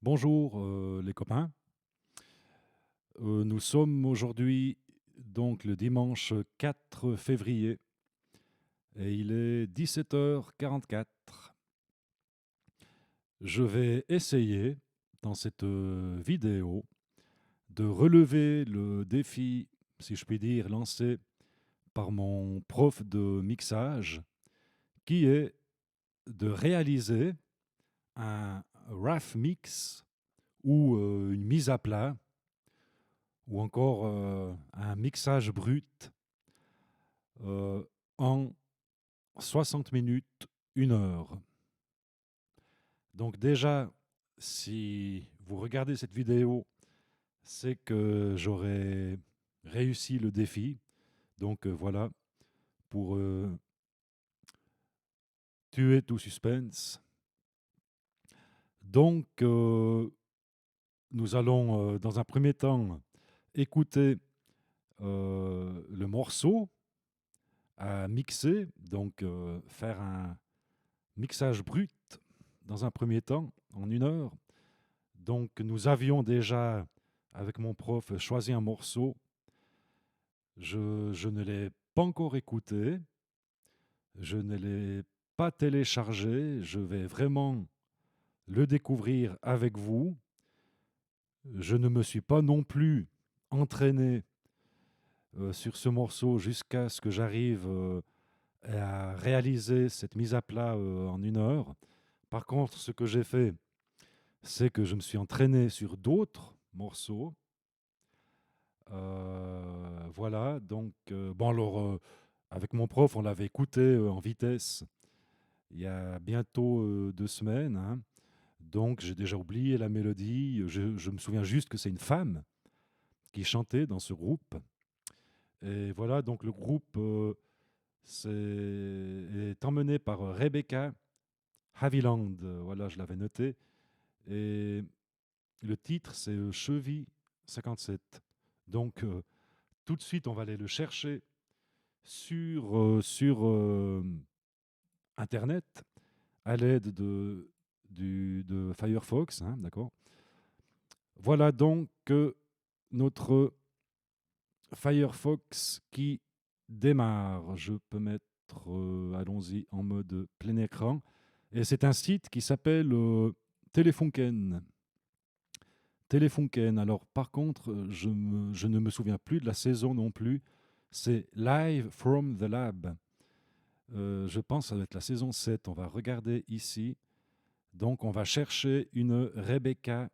Bonjour les copains. Nous sommes aujourd'hui donc le dimanche 4 février et il est 17h44. Je vais essayer dans cette vidéo de relever le défi, si je puis dire, lancé par mon prof de mixage, qui est de réaliser un rough mix ou une mise à plat ou encore un mixage brut euh, en 60 minutes, 1 heure. Donc déjà, si vous regardez cette vidéo, c'est que j'aurai réussi le défi. Donc voilà, pour tuer tout suspense. Donc nous allons dans un premier temps écouter le morceau à mixer, donc faire un mixage brut dans un premier temps, en 1 heure. Donc nous avions déjà, avec mon prof, choisi un morceau. Je ne l'ai pas encore écouté, je ne l'ai pas téléchargé, je vais vraiment le découvrir avec vous. Je ne me suis pas non plus entraîné sur ce morceau jusqu'à ce que j'arrive à réaliser cette mise à plat en 1 heure. Par contre, ce que j'ai fait, c'est que je me suis entraîné sur d'autres morceaux. Voilà, donc, bon, alors, avec mon prof, on l'avait écouté en vitesse il y a bientôt 2 semaines, hein. Donc, j'ai déjà oublié la mélodie. Je me souviens juste que c'est une femme qui chantait dans ce groupe. Et voilà, donc le groupe est emmené par Rebecca Haviland. Voilà, je l'avais noté. Et le titre, c'est Cheville 57. Donc, tout de suite, on va aller le chercher sur Internet à l'aide de Firefox. Hein, d'accord. Voilà donc notre Firefox qui démarre. Je peux mettre, allons-y, en mode plein écran. Et c'est un site qui s'appelle Telefunken. Telefunken. Alors, par contre, je ne me souviens plus de la saison non plus. C'est Live from the Lab. Je pense que ça va être la saison 7. On va regarder ici. Donc, on va chercher une Rebecca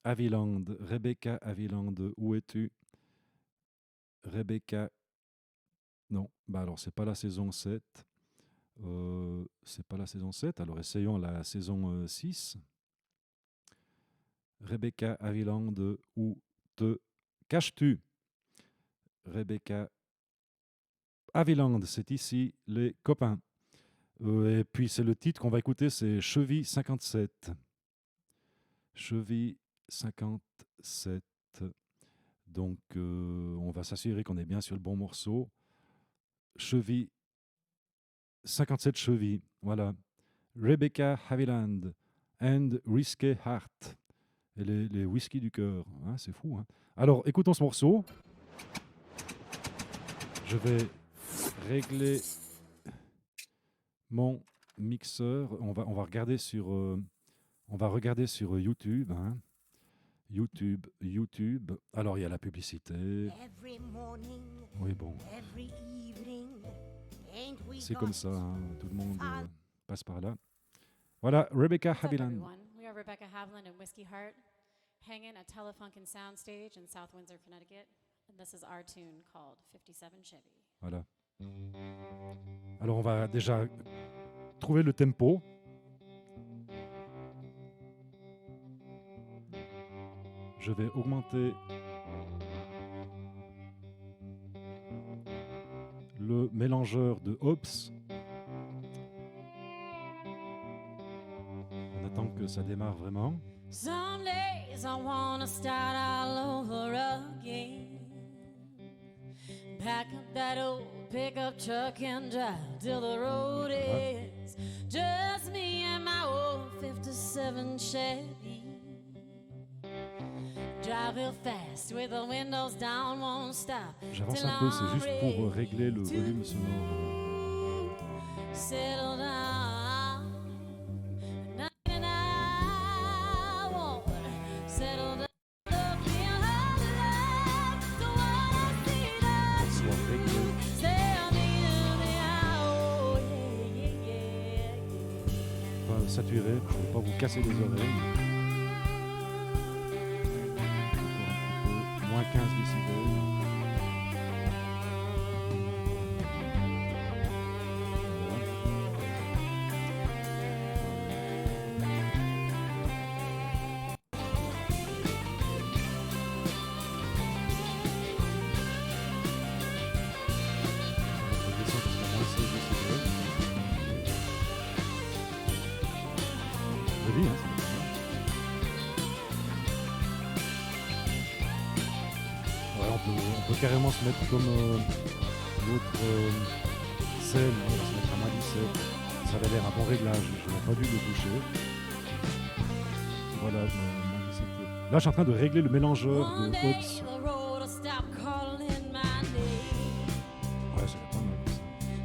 Haviland. Rebecca Haviland, où es-tu? Rebecca. Non, bah alors, c'est pas la saison 7. C'est pas la saison 7. Alors, essayons la saison 6. Rebecca Haviland, où te caches-tu? Rebecca Haviland, c'est ici, les copains. Et puis c'est le titre qu'on va écouter, c'est Cheville 57. Cheville 57. Donc on va s'assurer qu'on est bien sur le bon morceau. Cheville 57 chevilles, voilà. Rebecca Haviland and Risky Heart. Et les whisky du cœur, hein, c'est fou. Hein. Alors écoutons ce morceau. Je vais régler mon mixeur. On va regarder sur YouTube. Hein. YouTube. Alors, il y a la publicité. Oui, bon. C'est comme ça. Hein. Tout le monde passe par là. Voilà, Rebecca Haviland. We are Rebecca Haviland and Whiskey Heart, hanging at Telefunken Soundstage in South Windsor, Connecticut. And this is our tune called 57 Chevy. Voilà. Alors, on va déjà trouver le tempo. Je vais augmenter le mélangeur de hops. On attend que ça démarre vraiment. Some days I wanna start all over again. Pack up that old pickup truck and drive till the road is just me and my old 57 Chevy. Drive real fast with the windows down, won't stop. J'avance un peu, c'est juste pour régler le volume sonore. Settle down. And I won't settle down. Looking her love, the one I see that Pour pouvoir régler. tell me to the hour. Yeah, yeah, yeah. Pas saturé, pour ne pas vous casser les oreilles. Encore un petit peu, moins 15 décibels. On peut carrément se mettre comme l'autre scène, on va se mettre à moins 17. Ça avait l'air un bon réglage, je n'ai pas dû le toucher. Voilà, moins 17. Là, je suis en train de régler le mélangeur de Hobbs. Ouais, c'est pas mal ça.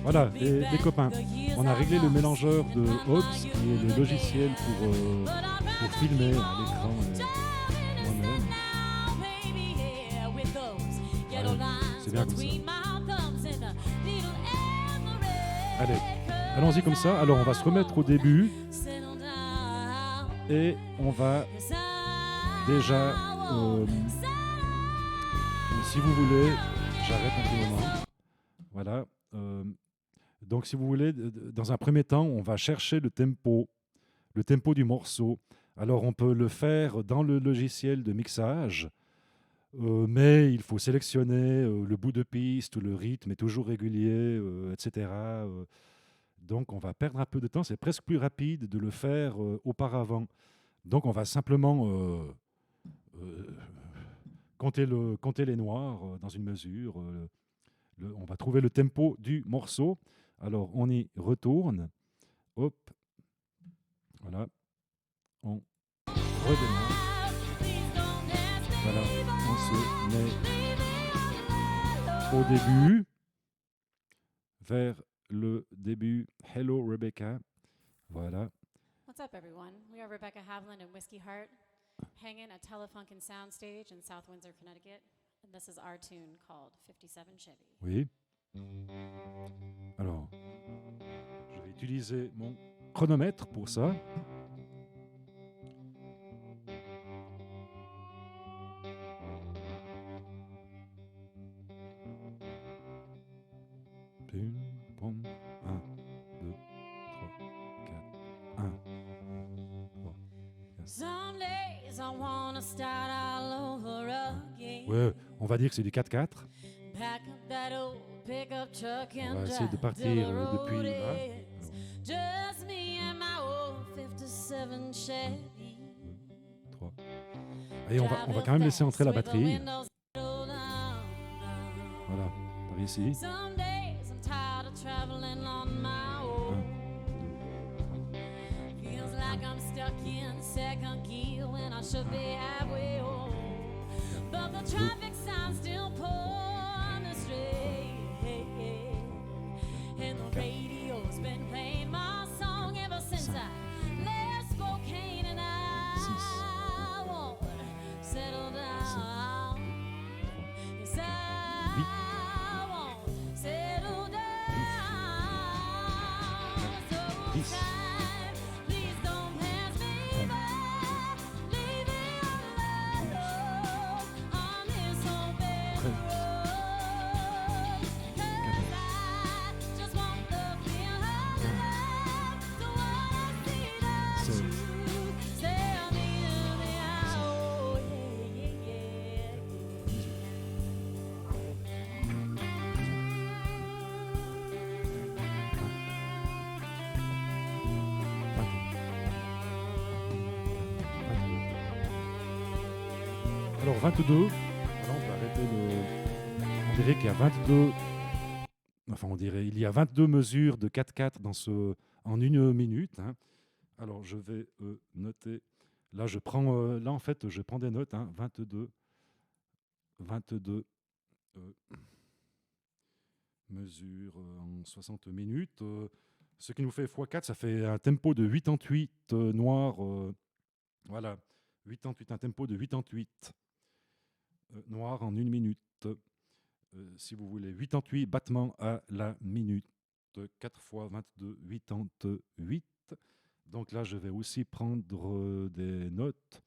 Voilà, les copains, on a réglé le mélangeur de Hobbs, qui est le logiciel pour filmer à l'écran moi-même. C'est bien comme ça. Allez, allons-y comme ça. Alors, on va se remettre au début et on va déjà, si vous voulez, j'arrête un petit moment. Voilà. Donc, si vous voulez, dans un premier temps, on va chercher le tempo du morceau. Alors, on peut le faire dans le logiciel de mixage. Mais il faut sélectionner le bout de piste, où le rythme est toujours régulier, etc. Donc on va perdre un peu de temps. C'est presque plus rapide de le faire auparavant. Donc on va simplement compter les noirs dans une mesure. On va trouver le tempo du morceau. Alors on y retourne. Hop. Voilà. On redémarre. Voilà, on se met au début, vers le début. Hello Rebecca. Voilà. What's up, everyone? We are Rebecca Haviland and Whiskey Heart, hanging at Telefunken Soundstage in South Windsor, Connecticut. And this is our tune called 57 Chevy. Oui. Alors, je vais utiliser mon chronomètre pour ça. Pum, pum, 1, 2, 3, 4, 1, 3, 4. Some days I wanna start all over again. Ouais, on va dire que c'est du 4-4. Pack up that old pickup truck On and va essayer de drive partir till the road depuis là. ends. Just me and my old 57 Chevy. 3. Et on va quand même laisser entrer la batterie. Voilà, par ici. Some days I'm tired of traveling on my own. Feels like I'm stuck in second gear when I should be halfway home. But the traffic signs still pour me straight. And the radio's been playing my song ever since I left Spokane, and I won't settle down. Yes, I won't settle down. So time, please don't pass me by. Leave me alone on this open road. 'Cause I just want the feel of love, the one I see that you tell me to the hour. Yeah, yeah, yeah. Alors 22, alors on va arrêter on dirait qu'il y a 22, enfin on dirait il y a 22 mesures de 4-4 en une minute, hein. Alors, je vais noter. Là, là, en fait, je prends des notes. 22, 22 mesures en 60 minutes. Ce qui nous fait x4, ça fait un tempo de 88 noir. Voilà, 88, un tempo de 88 noir en 1 minute. Si vous voulez, 88 battements à la minute. 4 fois 22, 88. Donc là, je vais aussi prendre des notes.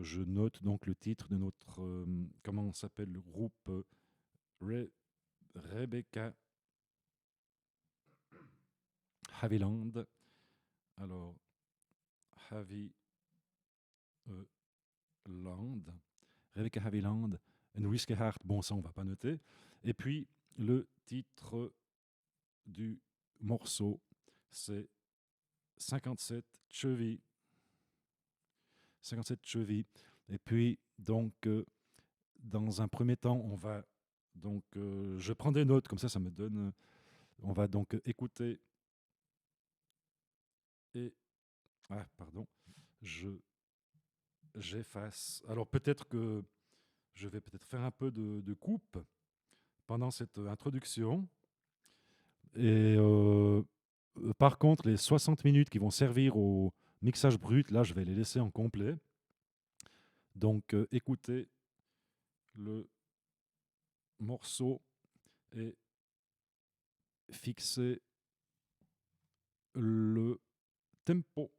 Je note donc le titre de notre, comment s'appelle le groupe Rebecca Haviland. Alors, Haviland, Rebecca Haviland, and Whiskey Heart, bon ça on va pas noter. Et puis, le titre du morceau, c'est 57 chevilles. 57 chevilles. Et puis, donc, dans un premier temps, on va donc, je prends des notes, comme ça me donne. On va donc écouter. Et pardon, j'efface. Alors peut-être que je vais peut-être faire un peu de coupe pendant cette introduction. Et par contre, les 60 minutes qui vont servir au mixage brut, là, je vais les laisser en complet. Donc, écoutez le morceau et fixez le tempo.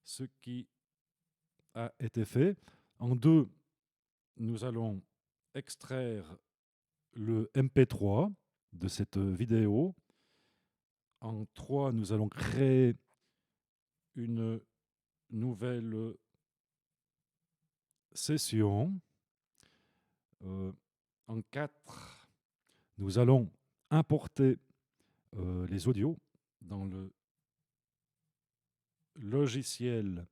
Ce qui a été fait. En 2, nous allons extraire le MP3 de cette vidéo. En 3, nous allons créer une nouvelle session. En 4, nous allons importer les audios dans le logiciel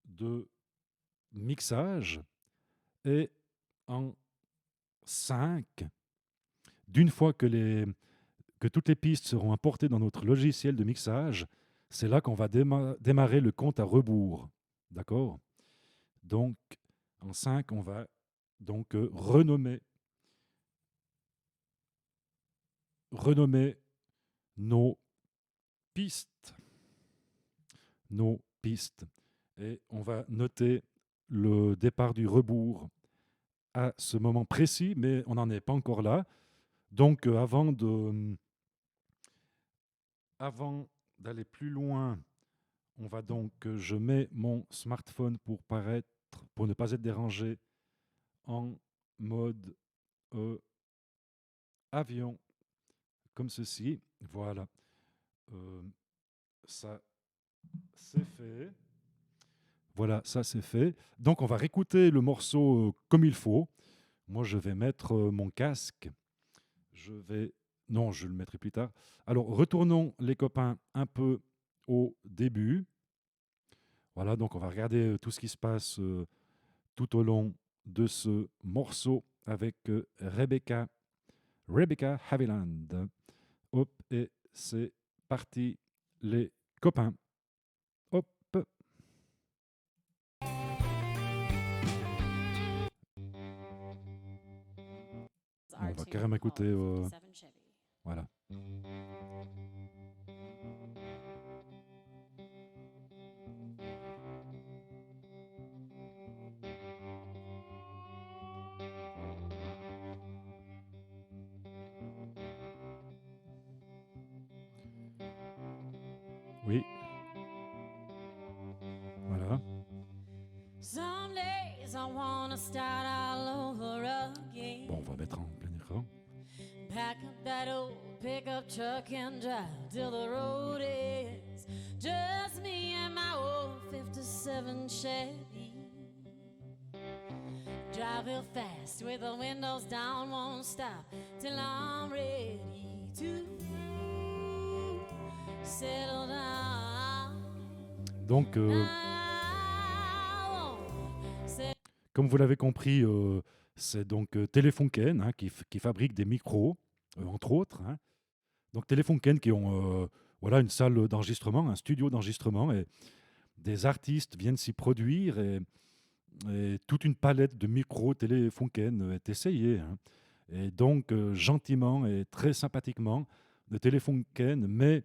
de mixage. Et en 5, d'une fois que toutes les pistes seront importées dans notre logiciel de mixage, c'est là qu'on va démarrer le compte à rebours. D'accord? Donc, en 5, on va donc renommer nos pistes. Nos pistes. Et on va noter le départ du rebours à ce moment précis, mais on n'en est pas encore là. Donc, avant d'aller plus loin, on va donc, je mets mon smartphone pour ne pas être dérangé, en mode avion, comme ceci. Voilà. Ça, c'est fait. Voilà, ça c'est fait. Donc, on va réécouter le morceau comme il faut. Moi, je vais mettre mon casque. Non, je le mettrai plus tard. Alors, retournons les copains un peu au début. Voilà, donc on va regarder tout ce qui se passe tout au long de ce morceau avec Rebecca Haviland. Hop, et c'est parti les copains. Hop. On va carrément écouter. Voilà. Oui. Voilà. Some days I wanna start all over again. Bon, on va mettre en plein écran. Pack up that old pickup truck and drive till the road is just me and my old 57 Chevy. Drive real fast with the windows down, won't stop till I'm ready to settle down. Donc, comme vous l'avez compris, c'est donc Telefunken qui fabrique des micros, entre autres. Donc Telefunken qui ont voilà, une salle d'enregistrement, un studio d'enregistrement, et des artistes viennent s'y produire, et toute une palette de micros Telefunken est essayée, hein. Et donc, gentiment et très sympathiquement, le Telefunken met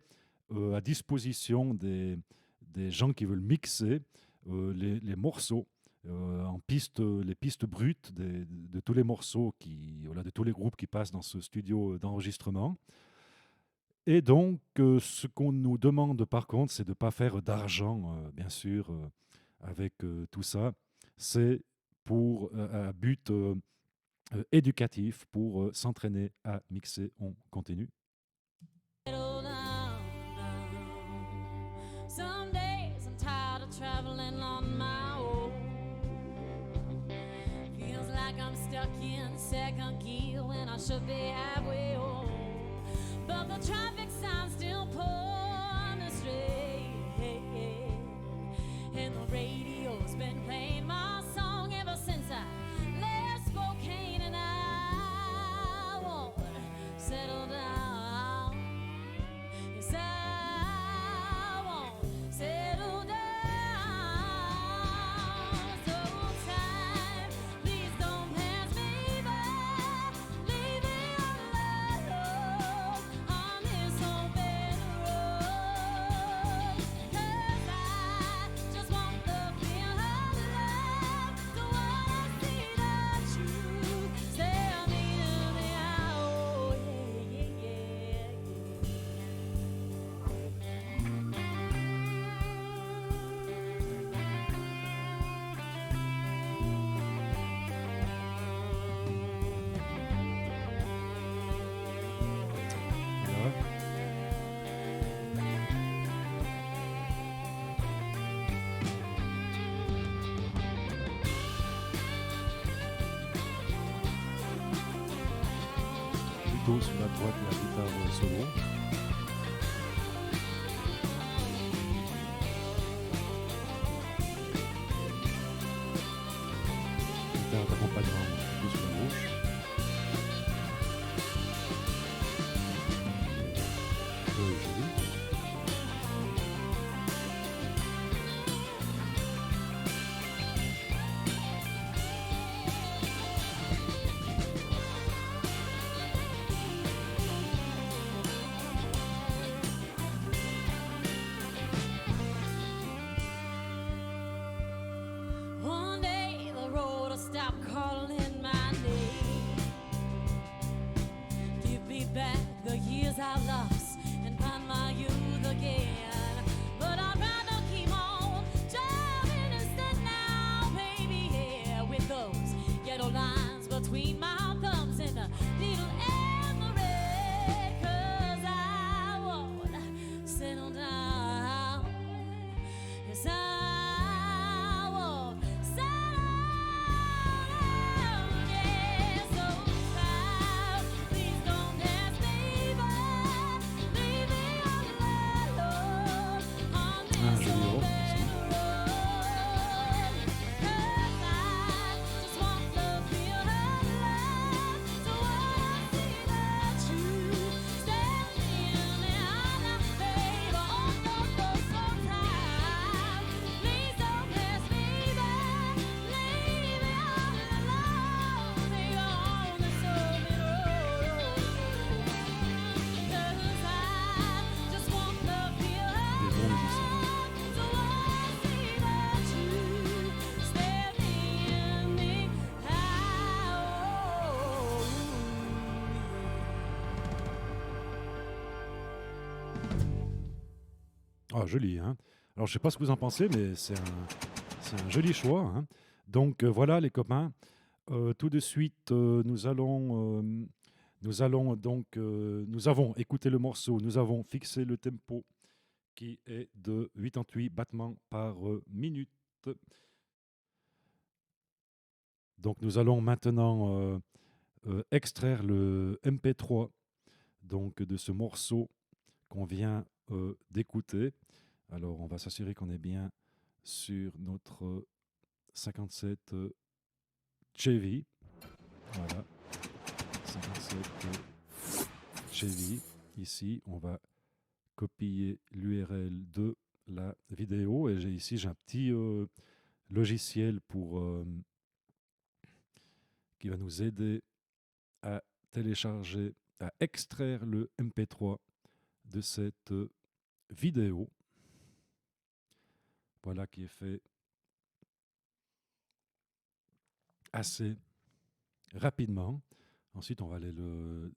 à disposition des gens qui veulent mixer les morceaux en piste, les pistes brutes de tous les morceaux voilà, de tous les groupes qui passent dans ce studio d'enregistrement. Et donc, ce qu'on nous demande par contre, c'est de ne pas faire d'argent, bien sûr, avec tout ça. C'est pour un but éducatif, pour s'entraîner à mixer. On continue. Settle down, down. Some days I'm tired of traveling on my own. Feels like I'm stuck in second gear when I should be halfway home. But the traffic signs still pull me straight, and the radio's been playing my song ever since I left Spokane, and I won't settle down. Yes, I won't settle down. So time, please don't pass me by. Leave me alone on this open road. 'Cause I just want the feel of love. Don't wanna see the truth. Stare me in the eye. Oh, yeah, yeah, Voilà. Plutôt sur la droite, la guitare solo. Guitare d'accompagnement plutôt sur la gauche. Joli. one day the road will stop calling my name. Give me back the years I lost and find my youth again. But I'd rather keep on driving instead now, baby, yeah, with those ghetto lines between my thumbs and the needle and the red. 'Cause I won't settle down. Yes, I won't settle down. Yeah, so proud. Please don't pass me by. Leave me alone on Un this joli rock open ici. road. 'Cause I just want the feel of love. Don't wanna see the truth. Step in the other, baby. Oh, no, no, so tired. Please don't pass me by. Leave me all alone here on this open road. 'Cause I just want the feel Des of bons musiciens. love. Don't wanna see the truth. Step in the Ah, joli, hein. Alors, je sais pas ce que vous en pensez, mais c'est un joli choix, hein. Donc, voilà, les copains. Tout de suite, nous allons donc, nous avons écouté le morceau, nous avons fixé le tempo qui est de 88 battements par minute. Donc, nous allons maintenant extraire le MP3 donc, de ce morceau qu'on vient d'écouter. Alors, on va s'assurer qu'on est bien sur notre 57 Chevy. Voilà, 57 Chevy. Ici, on va copier l'URL de la vidéo et j'ai un petit logiciel qui va nous aider à télécharger, à extraire le MP3 de cette vidéo. Voilà qui est fait assez rapidement. Ensuite, on va aller le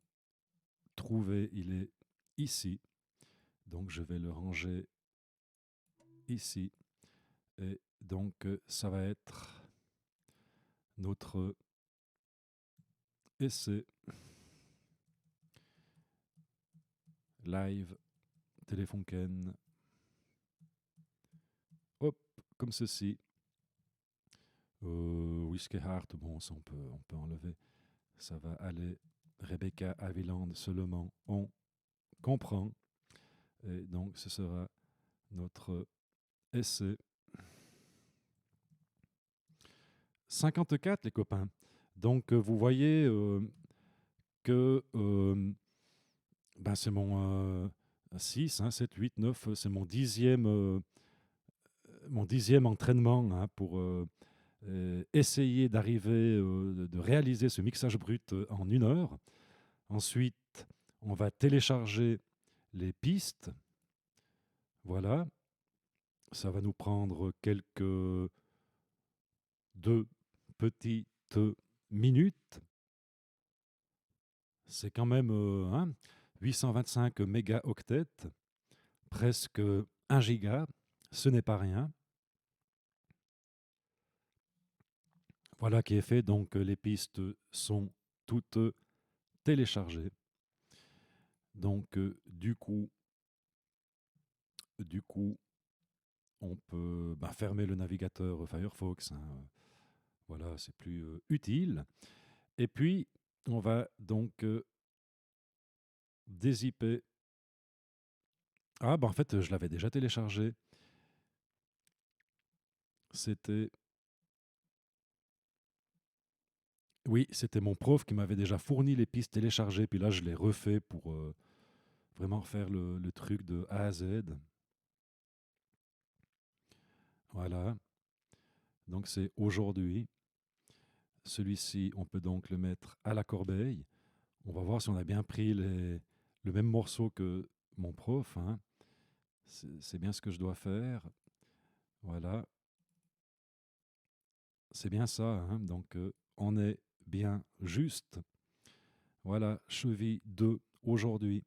trouver. Il est ici. Donc, je vais le ranger ici. Et donc, ça va être notre essai live Telefunken. Hop, comme ceci. Whiskey Heart, bon, ça on peut enlever. Ça va aller. Rebecca Haviland seulement, on comprend. Et donc, ce sera notre essai 54, les copains. Donc, vous voyez que c'est mon 6, 7, 8, 9, c'est mon dixième entraînement pour essayer d'arriver, de réaliser ce mixage brut en 1 heure. Ensuite, on va télécharger les pistes. Voilà. Ça va nous prendre quelques 2 petites minutes. C'est quand même 825 mégaoctets, presque 1 giga. Ce n'est pas rien. Voilà qui est fait. Donc, les pistes sont toutes téléchargées. Donc, du coup, on peut fermer le navigateur Firefox. Voilà, c'est plus utile. Et puis, on va donc dézipper. Ah, en fait, je l'avais déjà téléchargé. C'était... Oui, c'était mon prof qui m'avait déjà fourni les pistes téléchargées. Puis là, je l'ai refait pour vraiment faire le truc de A à Z. Voilà. Donc, c'est aujourd'hui. Celui-ci, on peut donc le mettre à la corbeille. On va voir si on a bien pris le même morceau que mon prof. C'est bien ce que je dois faire. Voilà. C'est bien ça. Donc, on est bien juste. Voilà, cheville 2 aujourd'hui.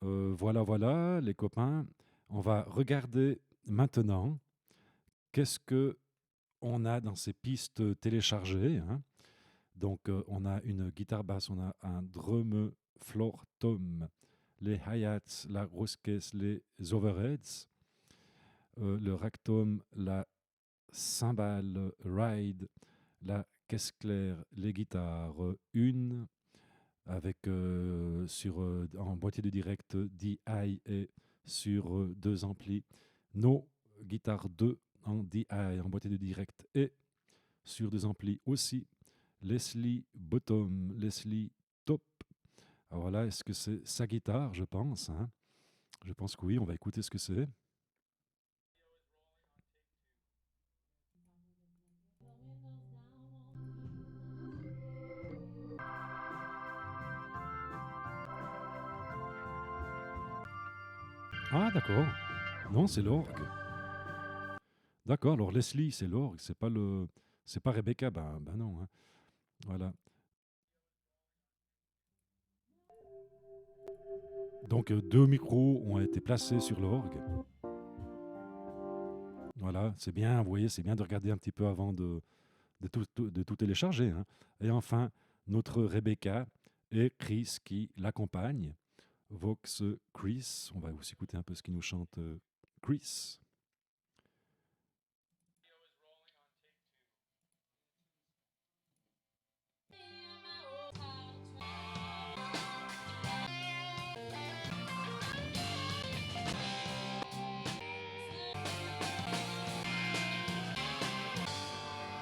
Voilà, les copains. On va regarder maintenant qu'est-ce que on a dans ces pistes téléchargées. Donc, on a une guitare basse, on a un drum floor tom, les hi-hats, la grosse caisse, les overheads, le ragtone, la cymbale ride, la caisse claire, les guitares, une avec en boîtier de direct DI et sur 2 amplis, nos guitares 2 en DI en boîtier de direct et sur 2 amplis aussi, Leslie bottom, Leslie top. Alors là, est-ce que c'est sa guitare, je pense Je pense que oui, on va écouter ce que c'est. Ah d'accord. Non, c'est l'orgue. D'accord, alors Leslie, c'est l'orgue, c'est pas Rebecca, ben non. Voilà. Donc 2 micros ont été placés sur l'orgue. Voilà, c'est bien, vous voyez, c'est bien de regarder un petit peu avant de tout télécharger. Et enfin, notre Rebecca et Chris qui l'accompagne. Vox Chris, on va aussi écouter un peu ce qu'il nous chante Chris.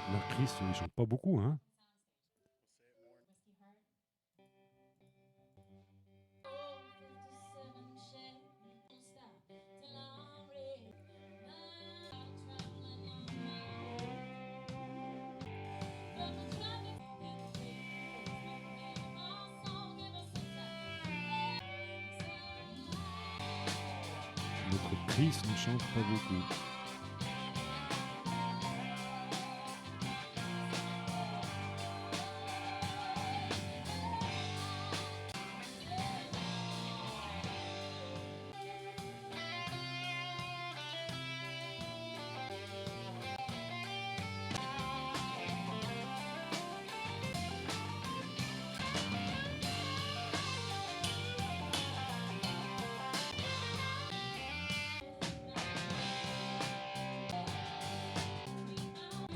Alors Chris, il chante pas beaucoup, Chris ne chante pas beaucoup.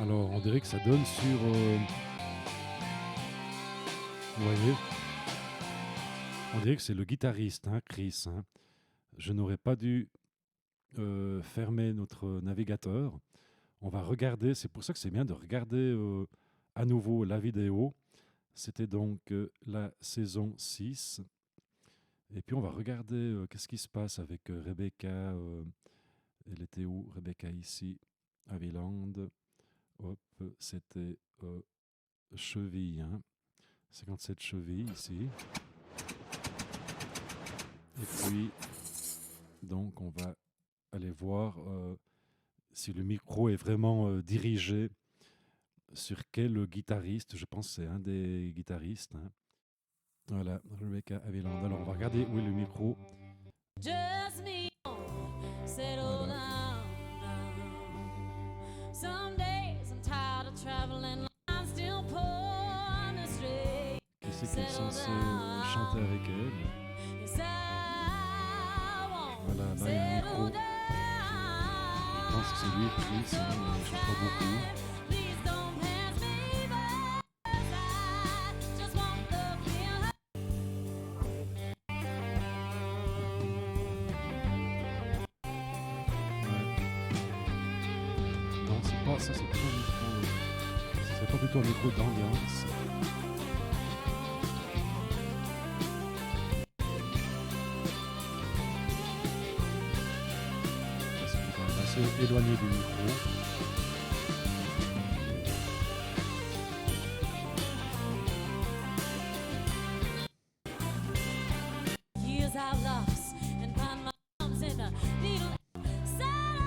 Alors, on dirait que ça donne sur... vous voyez, on dirait que c'est le guitariste, hein, Chris. Hein. Je n'aurais pas dû fermer notre navigateur. On va regarder, c'est pour ça que c'est bien de regarder à nouveau la vidéo. C'était donc la saison 6. Et puis on va regarder qu'est-ce qui se passe avec Rebecca. Elle était où, Rebecca, ici, à Wieland. Hop, c'était cheville, hein. 57 chevilles ici. Et puis, donc, on va aller voir si le micro est vraiment dirigé sur quel guitariste. Je pense que c'est un des guitaristes. Hein. Voilà, Rebecca Haviland. Alors, on va regarder où est le micro. Just me, settle Voilà. down, down. Some days I'm tired of traveling, I'm still poor and astray. Qui c'est qui est censé chanter avec elle? Yes, I won't Voilà, là, il y a un micro. settle down. Je pense que c'est lui, Chris, hein, mais je ne sais pas beaucoup. Please don't pass me by, 'cause I just want the feel. Non, c'est pas ça, c'est pas un micro. C'est pas plutôt un micro d'ambiance. Parce qu'il est quand même assez éloigné du micro. Years I lost and found my arms in a needle. Sound,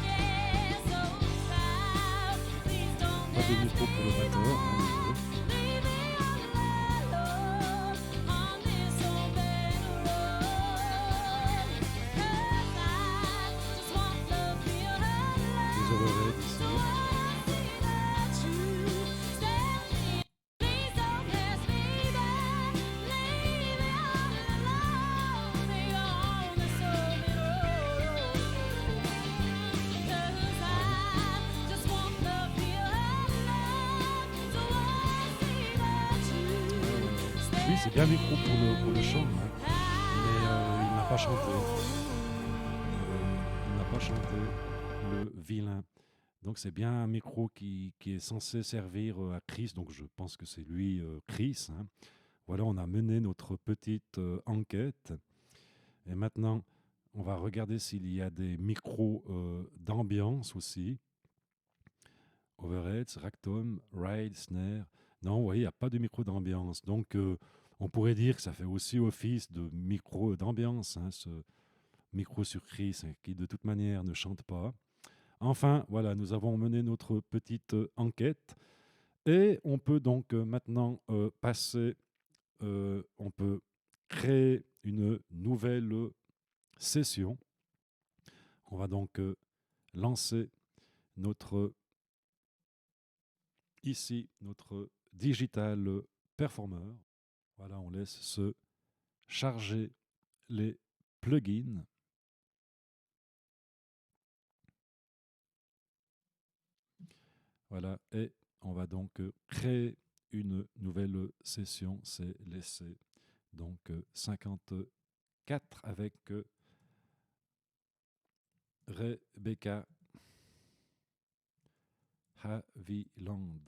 yeah, so proud. Please don't Pas de pass micro pour le me batteur, hein, by. désolé. Leave me all alone on this open road. 'Cause I just want the feel of Les love. oreillettes ici. So I see the truth. Stand me, please don't pass me by. Leave me all alone here on this open road. 'Cause I just want the feel of love. So I see the truth. Oui, c'est bien micro pour le chant, hein. Mais il n'a pas chanté. Il n'a pas chanté, le vilain. Donc c'est bien un micro qui est censé servir à Chris, donc je pense que c'est lui, Chris. Hein. Voilà, on a mené notre petite enquête. Et maintenant, on va regarder s'il y a des micros d'ambiance aussi. Overheads, Ragtone, Ride, Snare. Non, vous voyez, il n'y a pas de micro d'ambiance. Donc, on pourrait dire que ça fait aussi office de micro d'ambiance, hein, ce micro sur Chris, hein, qui de toute manière ne chante pas. Enfin, voilà, nous avons mené notre petite enquête. Et on peut donc maintenant passer, on peut créer une nouvelle session. On va donc lancer notre ici notre digital performer. Voilà, on laisse se charger les plugins. Voilà, et on va donc créer une nouvelle session. C'est laisser donc 54 avec Rebecca Haviland.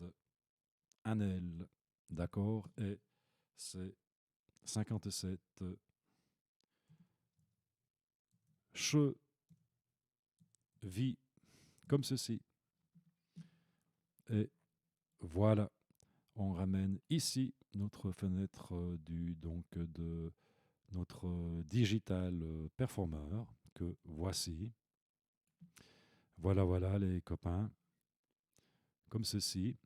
Anel, d'accord, et c'est 57 chevilles, comme ceci. Et voilà, on ramène ici notre fenêtre de notre digital performer que voici. Voilà, voilà les copains, comme ceci.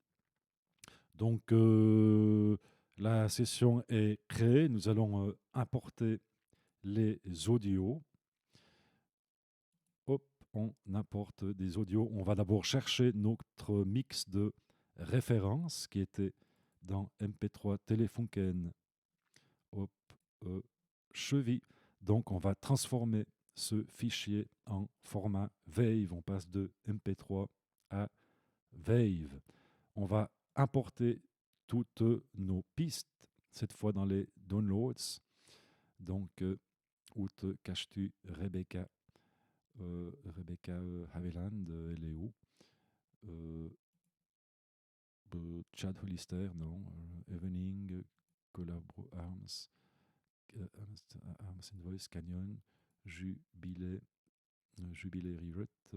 Donc la session est créée, nous allons importer les audios. Hop, on importe des audios. On va d'abord chercher notre mix de référence qui était dans MP3 Telefunken. Hop, cheville. Donc on va transformer ce fichier en format Wave. On passe de MP3 à Wave. On va importer toutes nos pistes, cette fois dans les downloads. Donc, où te caches-tu, Rebecca Rebecca Haviland, elle est où Chad Hollister, non. Evening, Collabro Arms, Arms and Voice, Canyon, Jubilé, Jubilé Rewrite.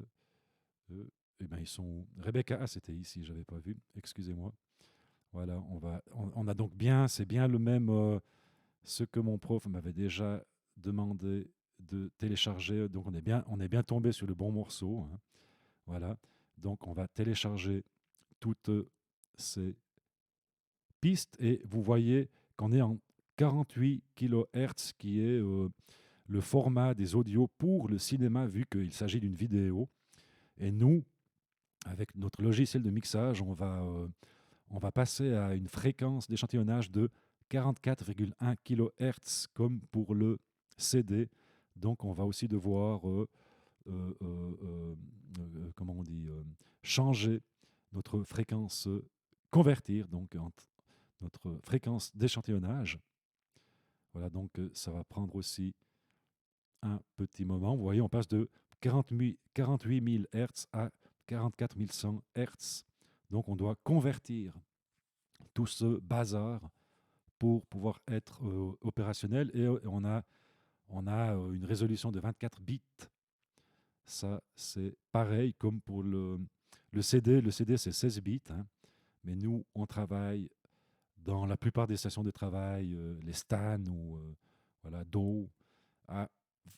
Eh ben ils sont où? Rebecca, ah c'était ici, j'avais pas vu, excusez-moi. Voilà, on a donc bien, c'est bien le même, ce que mon prof m'avait déjà demandé de télécharger. Donc on est bien tombé sur le bon morceau. Hein. Voilà, donc on va télécharger toutes ces pistes et vous voyez qu'on est en 48 kHz qui est le format des audios pour le cinéma vu qu'il s'agit d'une vidéo. Et nous, avec notre logiciel de mixage, on va passer à une fréquence d'échantillonnage de 44,1 kHz comme pour le CD. Donc on va aussi devoir, comment on dit, changer notre fréquence, convertir donc notre fréquence d'échantillonnage. Voilà, donc ça va prendre aussi un petit moment. Vous voyez, on passe de 48 000 Hz à 44 100 Hz. Donc on doit convertir tout ce bazar pour pouvoir être opérationnel. Et on a une résolution de 24 bits. Ça, c'est pareil comme pour le CD. Le CD, c'est 16 bits. Hein. Mais nous, on travaille dans la plupart des stations de travail, les STAN ou voilà, DO, à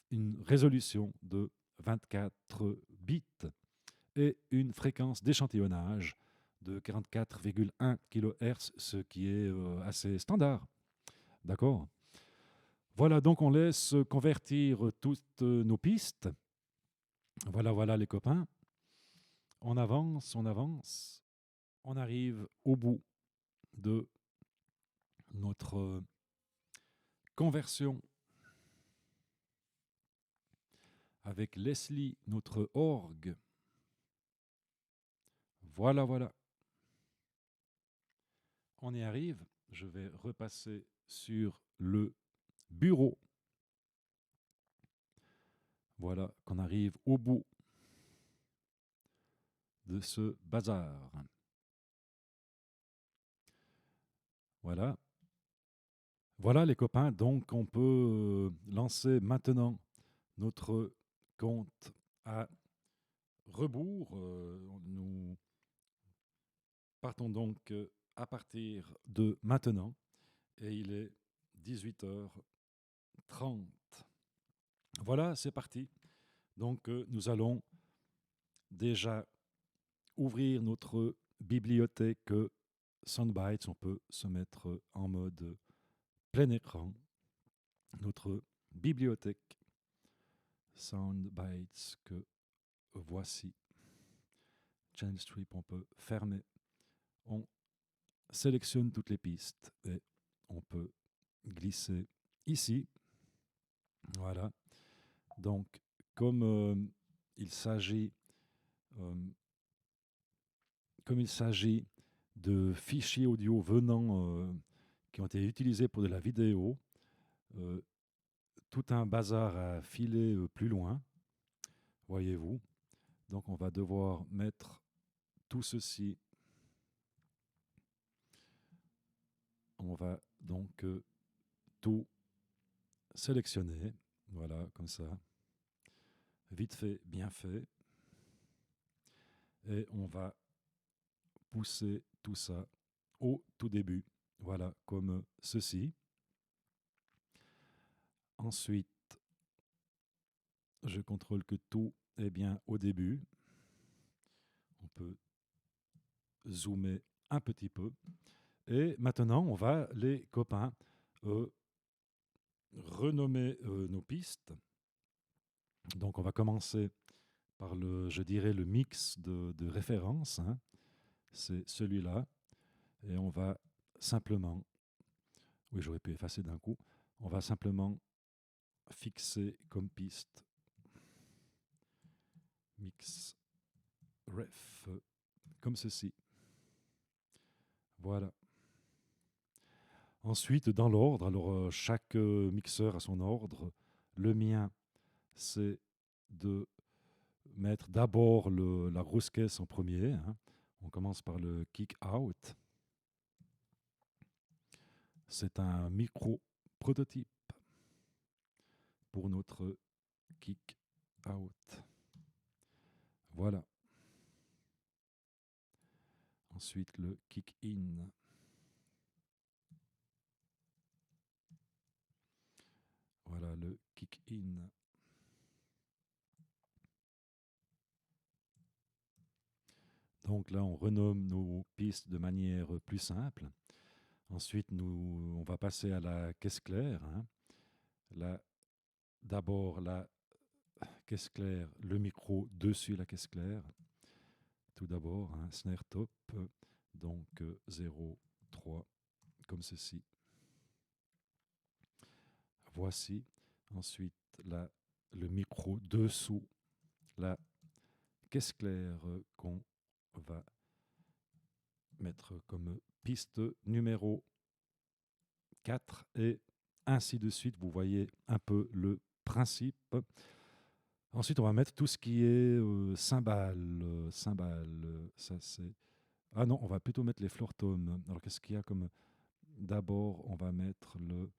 une résolution de 24 bits et une fréquence d'échantillonnage de 44,1 kHz, ce qui est assez standard. D'accord? Voilà, donc on laisse convertir toutes nos pistes. Voilà, voilà les copains. On avance, on avance. On arrive au bout de notre conversion avec Leslie, notre orgue. Voilà, voilà. On y arrive. Je vais repasser sur le bureau. Voilà qu'on arrive au bout de ce bazar. Voilà. Voilà les copains, donc on peut lancer maintenant notre compte à rebours. Nous partons donc à partir de maintenant et il est 18h30. Voilà, c'est parti. Donc nous allons déjà ouvrir notre bibliothèque Soundbytes. On peut se mettre en mode plein écran. Notre bibliothèque Soundbytes que voici. Channel Strip, on peut fermer. On sélectionne toutes les pistes et on peut glisser ici. Voilà. Donc, comme il s'agit de fichiers audio venant qui ont été utilisés pour de la vidéo, tout un bazar à filer plus loin, voyez-vous. Donc on va devoir mettre tout ceci. On va donc tout sélectionner, voilà, comme ça. Vite fait, bien fait. Et on va pousser tout ça au tout début, voilà, comme ceci. Ensuite, je contrôle que tout est bien au début. On peut zoomer un petit peu. Et maintenant, on va, les copains, renommer nos pistes. Donc, on va commencer par je dirais, le mix de référence. Hein. C'est celui-là. Et on va simplement, oui, j'aurais pu effacer d'un coup, on va simplement fixer comme piste mix ref, comme ceci. Voilà. Ensuite, dans l'ordre, alors chaque mixeur a son ordre. Le mien, c'est de mettre d'abord la grosse caisse en premier. Hein. On commence par le kick out. C'est un micro prototype pour notre kick out. Voilà. Ensuite, le kick in. Voilà le kick in. Donc là, on renomme nos pistes de manière plus simple. Ensuite, on va passer à la caisse claire. Hein. D'abord, la caisse claire, le micro dessus la caisse claire. Tout d'abord, hein, snare top, donc 0, 3, comme ceci. Voici. Ensuite, le micro dessous la caisse claire qu'on va mettre comme piste numéro 4 et ainsi de suite. Vous voyez un peu le principe. Ensuite, on va mettre tout ce qui est cymbales. Ça c'est... Ah non, on va plutôt mettre les floortomes. Alors qu'est-ce qu'il y a comme... D'abord, on va mettre le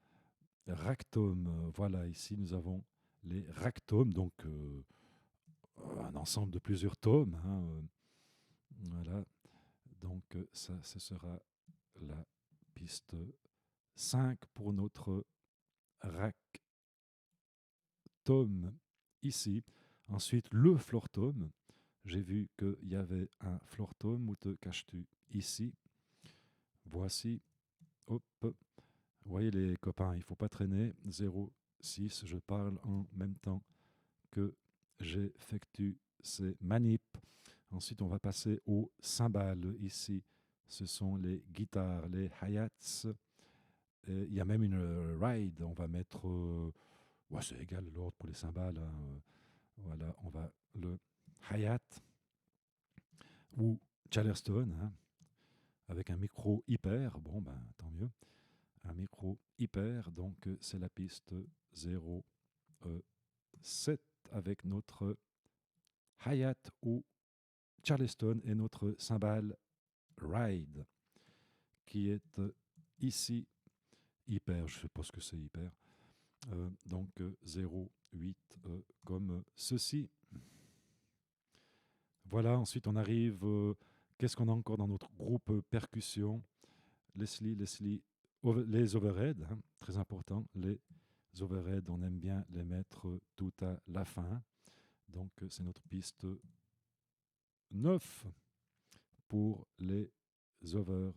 ractome. Voilà, ici nous avons les ractomes, donc un ensemble de plusieurs tomes. Hein, voilà, donc ça, ce sera la piste 5 pour notre ractome ici. Ensuite, le floortome. J'ai vu qu'il y avait un floortome. Où te caches-tu? Ici. Voici. Hop. Vous voyez les copains, il ne faut pas traîner. 0, 6, je parle en même temps que j'effectue ces manips. Ensuite, on va passer aux cymbales. Ici, ce sont les guitares, les hi-hats. Il y a même une ride. On va mettre... ouais, c'est égal l'ordre pour les cymbales. Hein. Voilà, on va le hi-hat ou Charleston, hein, avec un micro hyper. Bon, ben, tant mieux. Un micro hyper, donc c'est la piste 0, 7 avec notre hi-hat ou Charleston et notre cymbale ride qui est ici hyper. Je ne sais pas ce que c'est hyper. Donc 0, 8 comme ceci. Voilà, ensuite on arrive. Qu'est-ce qu'on a encore dans notre groupe percussion? Leslie, les overheads, hein, très important. Les overheads, on aime bien les mettre tout à la fin. Donc c'est notre piste 9 pour les overheads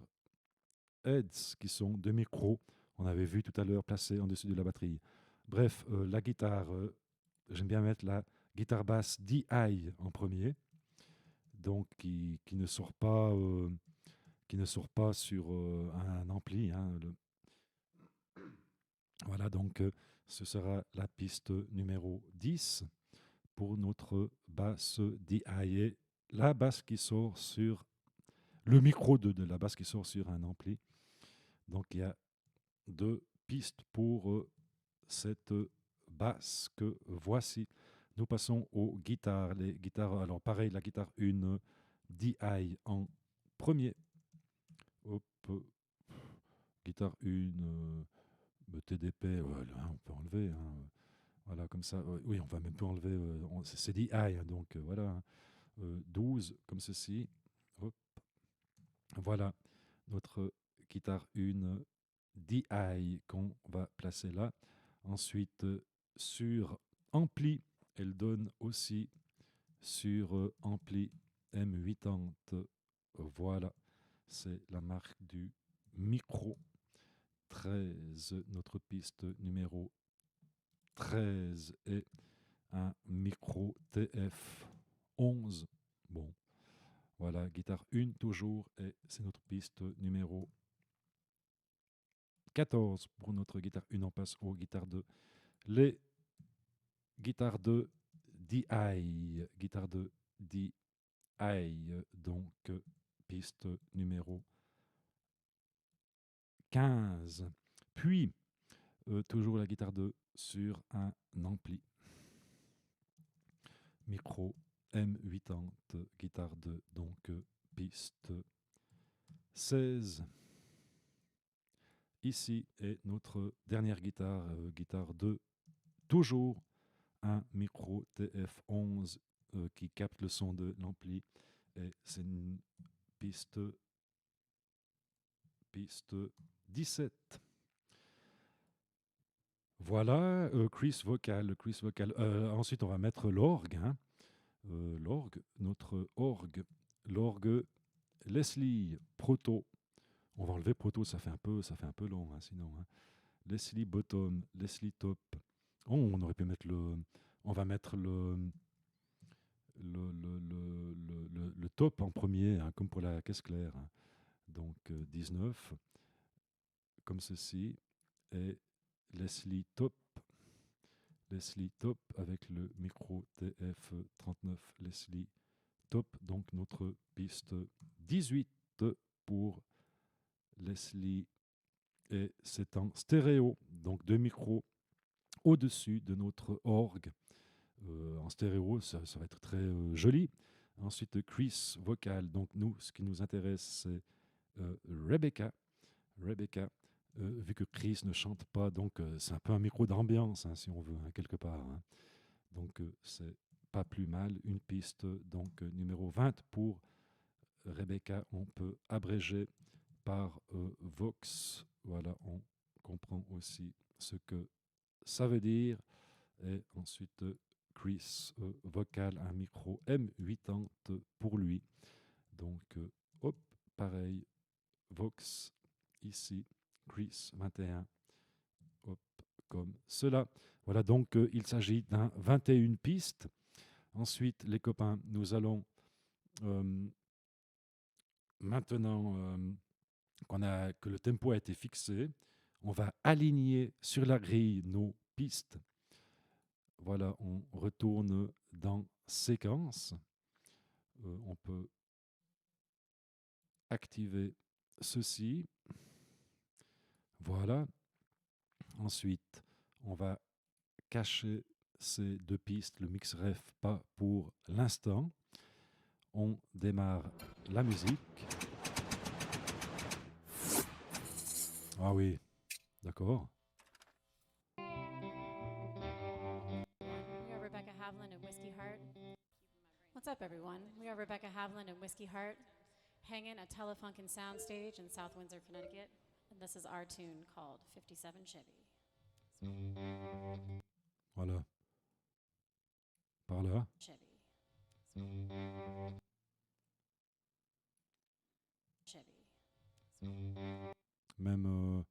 qui sont deux micros. On avait vu tout à l'heure placés en dessus de la batterie. Bref, la guitare, j'aime bien mettre la guitare basse DI en premier, donc qui ne sort pas sur un ampli. Hein, Voilà, donc ce sera la piste numéro 10 pour notre basse DI. Et la basse qui sort sur le micro de la basse qui sort sur un ampli. Donc il y a deux pistes pour cette basse que voici. Nous passons aux guitares. Les guitares, alors pareil, la guitare 1 DI en premier. Hop, guitare 1 TDP, ouais, là, on peut enlever. Hein. Voilà, comme ça. Oui, on va même pas enlever. C'est DI, hein, donc voilà. Hein. 12, comme ceci. Hop. Voilà notre guitare 1 DI qu'on va placer là. Ensuite, sur ampli, elle donne aussi sur ampli M80. Voilà, c'est la marque du micro 13, notre piste numéro 13 est un micro TF11. Bon, voilà, guitare 1 toujours, et c'est notre piste numéro 14 pour notre guitare 1. On passe aux guitares 2. Les guitares de DI, guitare de DI, donc piste numéro 15. Puis, toujours la guitare 2 sur un ampli. Micro M80, guitare 2, donc piste 16. Ici est notre dernière guitare, guitare 2, toujours un micro TF11 qui capte le son de l'ampli, et c'est une piste 17. Voilà, Chris vocal. Ensuite, on va mettre l'orgue. Hein. L'orgue, notre l'orgue Leslie Proto. On va enlever Proto, ça fait un peu long, hein, sinon. Hein. Leslie Bottom, Leslie Top. Oh, on aurait pu mettre on va mettre le top en premier, hein, comme pour la caisse claire. Hein. Donc 19, comme ceci, et Leslie Top avec le micro TF39 Leslie Top, donc notre piste 18 pour Leslie, et c'est en stéréo, donc deux micros au-dessus de notre orgue. En stéréo, ça va être très joli. Ensuite, Chris vocal, donc nous, ce qui nous intéresse, c'est Rebecca, vu que Chris ne chante pas, donc c'est un peu un micro d'ambiance, hein, si on veut, hein, quelque part. Hein. Donc c'est pas plus mal, une piste donc numéro 20 pour Rebecca. On peut abréger par Vox. Voilà, on comprend aussi ce que ça veut dire. Et ensuite, Chris vocal, un micro M80 pour lui. Donc, hop, pareil, Vox ici, Chris 21, hop, comme cela. Voilà, donc il s'agit d'un 21 pistes. Ensuite, les copains, nous allons maintenant que le tempo a été fixé, on va aligner sur la grille nos pistes. Voilà, on retourne dans séquence. On peut activer ceci. Voilà. Ensuite, on va cacher ces deux pistes, le mix ref pas pour l'instant. On démarre la musique. Ah oui, d'accord. We are Rebecca Havlin and Whiskey Heart. What's up, everyone? We are Rebecca Havlin and Whiskey Heart, hanging at Telefunken Soundstage in South Windsor, Connecticut. And this is our tune called 57 Chevy. Voilà. Par là. Chevy. Même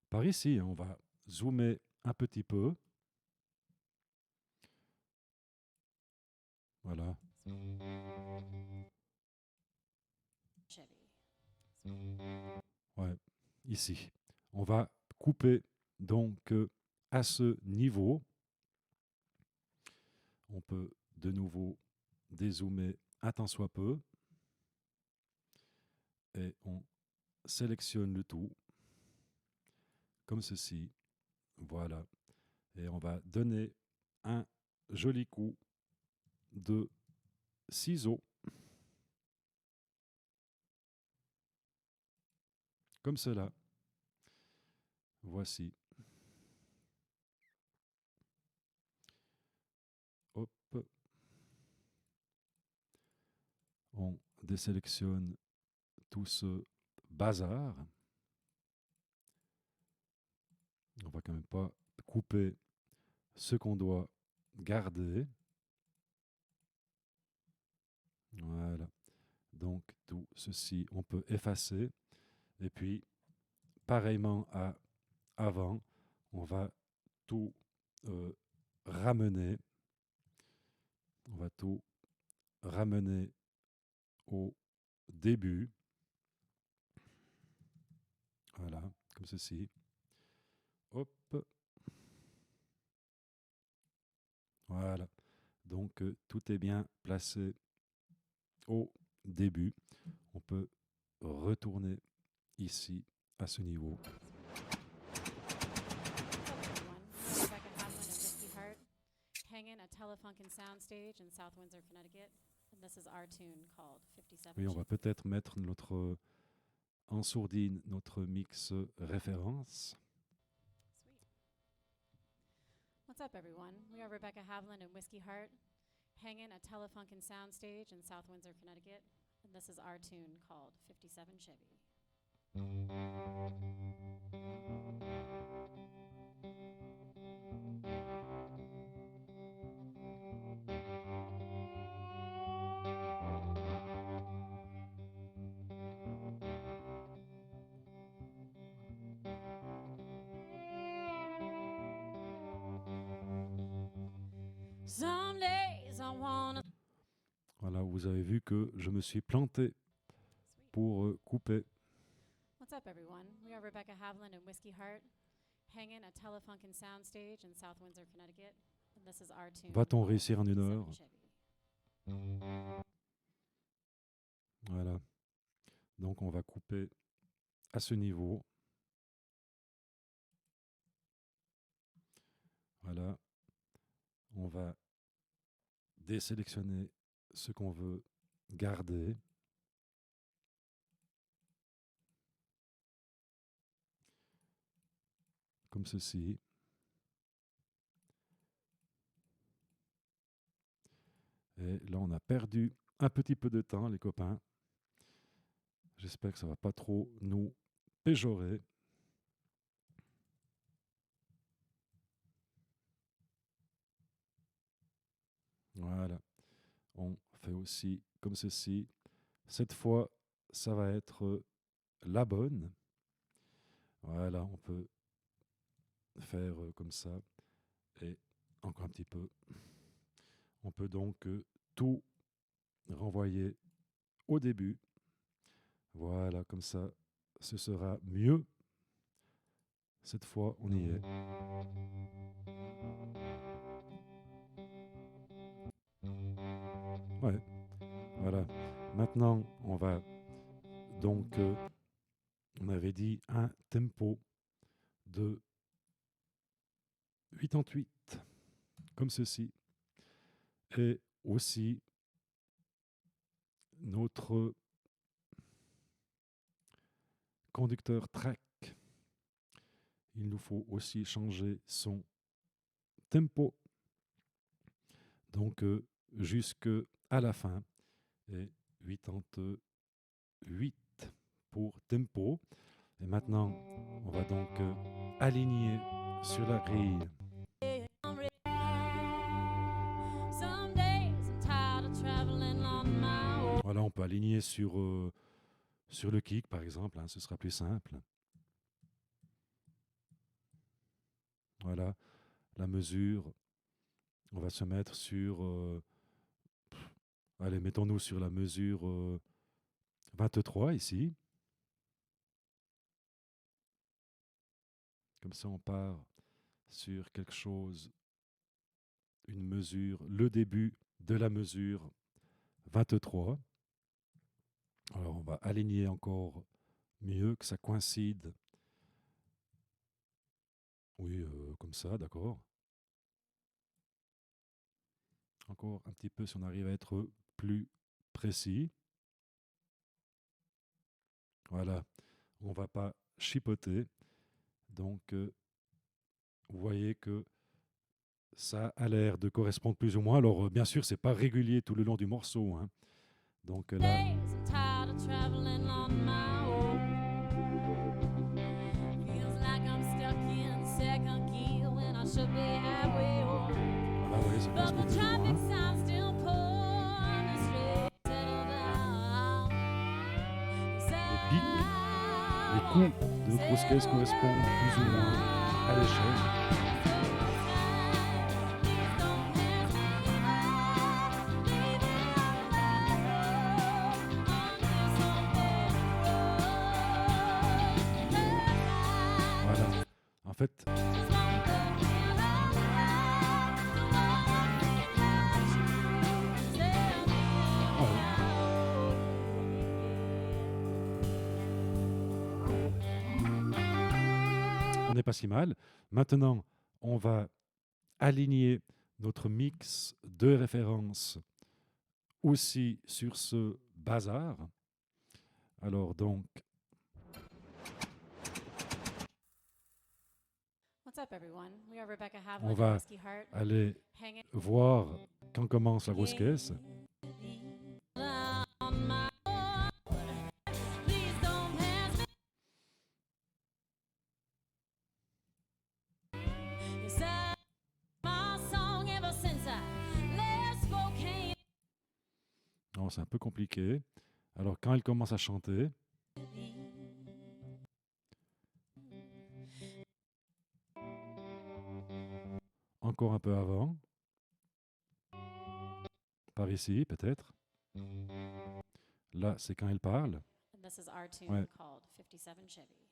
par ici, on va zoomer un petit peu. Voilà. Ouais, ici. On va couper donc à ce niveau. On peut de nouveau dézoomer un tant soit peu. Et on sélectionne le tout comme ceci. Voilà. Et on va donner un joli coup de ciseaux. Comme cela. Voici. Hop. On désélectionne tout ce bazar. On va quand même pas couper ce qu'on doit garder. Voilà. Donc tout ceci, on peut effacer. Et puis, pareillement à avant, on va tout ramener. On va tout ramener au début. Voilà, comme ceci. Hop. Voilà. Donc, tout est bien placé au début. On peut retourner ici à ce niveau. What's up, everyone? Rebecca Hadlin and Whiskey Hart, hanging at Telefunken Soundstage in South Windsor, Connecticut. And this is our tune called 57. Oui, on va peut-être mettre notre en sourdine notre mix référence. Sweet. What's up, everyone? We are Rebecca Havlin and Whiskey Hart, hanging at Telefunken Soundstage in South Windsor, Connecticut. And this is our tune called 57 Chevy. Some days I wanna. Voilà, vous avez vu que je me suis planté Sweet. pour couper. What's up, everyone? We are Rebecca Havlin and Whiskey Hart, hanging at Telefunken Soundstage in South Windsor, Connecticut. And this is our tune. Va-t-on called réussir en une 57 heure? Chevy. Voilà. Donc on va couper à ce niveau. Voilà. On va désélectionner ce qu'on veut garder. Comme ceci. Et là, on a perdu un petit peu de temps, les copains. J'espère que ça ne va pas trop nous péjorer. Voilà. On fait aussi comme ceci. Cette fois, ça va être la bonne. Voilà, on peut faire comme ça. Et encore un petit peu. On peut donc tout renvoyer au début. Voilà, comme ça, ce sera mieux. Cette fois, on y est. Ouais, voilà. Maintenant, on va donc, on avait dit un tempo de 88, comme ceci. Et aussi, notre conducteur track, il nous faut aussi changer son tempo. Donc, jusque à la fin. Et 88 pour tempo. Et maintenant, on va donc aligner sur la grille. Some days I'm tired of traveling on my own. Voilà, on peut aligner sur le kick, par exemple. Hein, ce sera plus simple. Voilà, la mesure. On va se mettre sur... allez, mettons-nous sur la mesure 23 ici. Comme ça, on part sur quelque chose, une mesure, le début de la mesure 23. Alors, on va aligner encore mieux, que ça coïncide. Oui, comme ça, d'accord. Encore un petit peu si on arrive à être plus précis. Voilà, on ne va pas chipoter. Donc, vous voyez que ça a l'air de correspondre plus ou moins. Alors, bien sûr, ce n'est pas régulier tout le long du morceau. Hein. Donc là, Days I'm tired of traveling on my own. Feels like I'm stuck in second gear when I should be halfway home. Ah oui, ça But correspond the plus ou traffic moins. signs still pull me straight. Settle down. Le pic, les coups de notre grosse caisse correspondent plus ou moins à l'échelle. Voilà. En fait, on n'est pas si mal. Maintenant, on va aligner notre mix de références aussi sur ce bazar. Alors donc, What's up, everyone? We are Rebecca on Haviland and va Whiskey Heart. aller Hanging voir quand commence la grosse caisse. on my own. Please don't pass me. You said my song ever since I left Spokane. Non, c'est un peu compliqué. Alors quand elle commence à chanter, encore un peu avant, par ici peut-être. Là, c'est quand elle parle. And this is our tune Ouais. called 57 Chevy.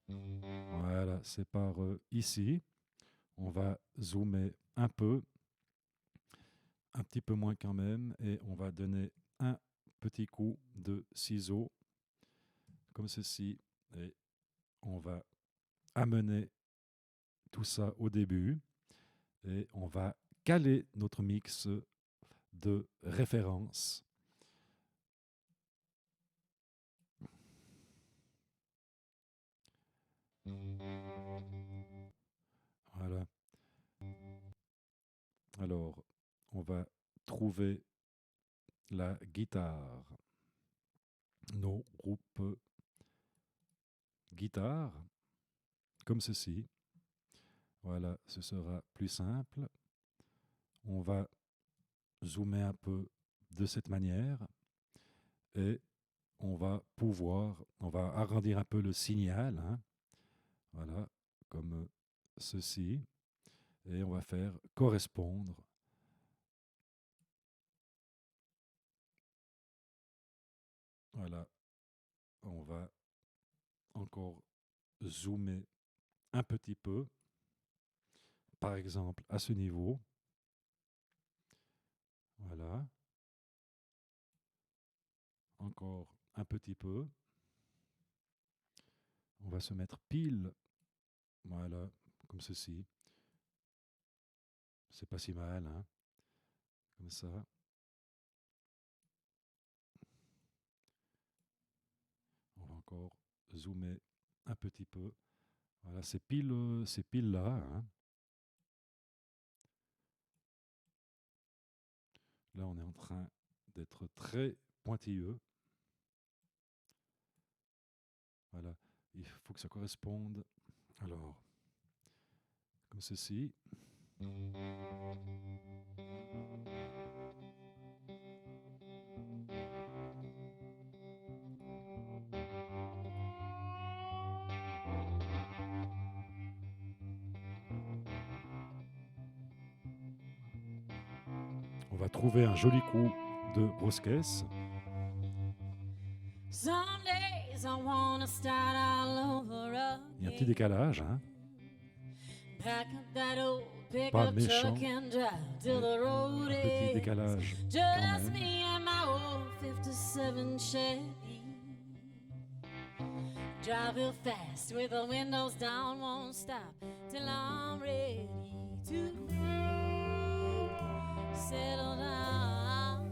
Voilà, c'est par ici. On va zoomer un peu, un petit peu moins quand même, et on va donner un petit coup de ciseau, comme ceci, et on va amener tout ça au début, et on va caler notre mix de références. Voilà. Alors, on va trouver la guitare, nos groupes guitare, comme ceci. Voilà, ce sera plus simple. On va zoomer un peu de cette manière et on va agrandir un peu le signal, hein. Voilà, comme ceci, et on va faire correspondre. Voilà, on va encore zoomer un petit peu, par exemple à ce niveau. Voilà, encore un petit peu. On va se mettre pile, voilà, comme ceci. C'est pas si mal, hein, comme ça. On va encore zoomer un petit peu. Voilà, c'est pile là, hein. Là, on est en train d'être très pointilleux. Voilà, il faut que ça corresponde. Alors, comme ceci. On va trouver un joli coup de grosse caisse. Some days I wanna start all over Il y a un petit again. décalage, hein. Pack up that old Pas pickup méchant, truck and drive till the road un petit ends. décalage quand Just même. me and my old 57 Chevy. Drive real fast with the windows down, won't stop till I'm ready to settle down.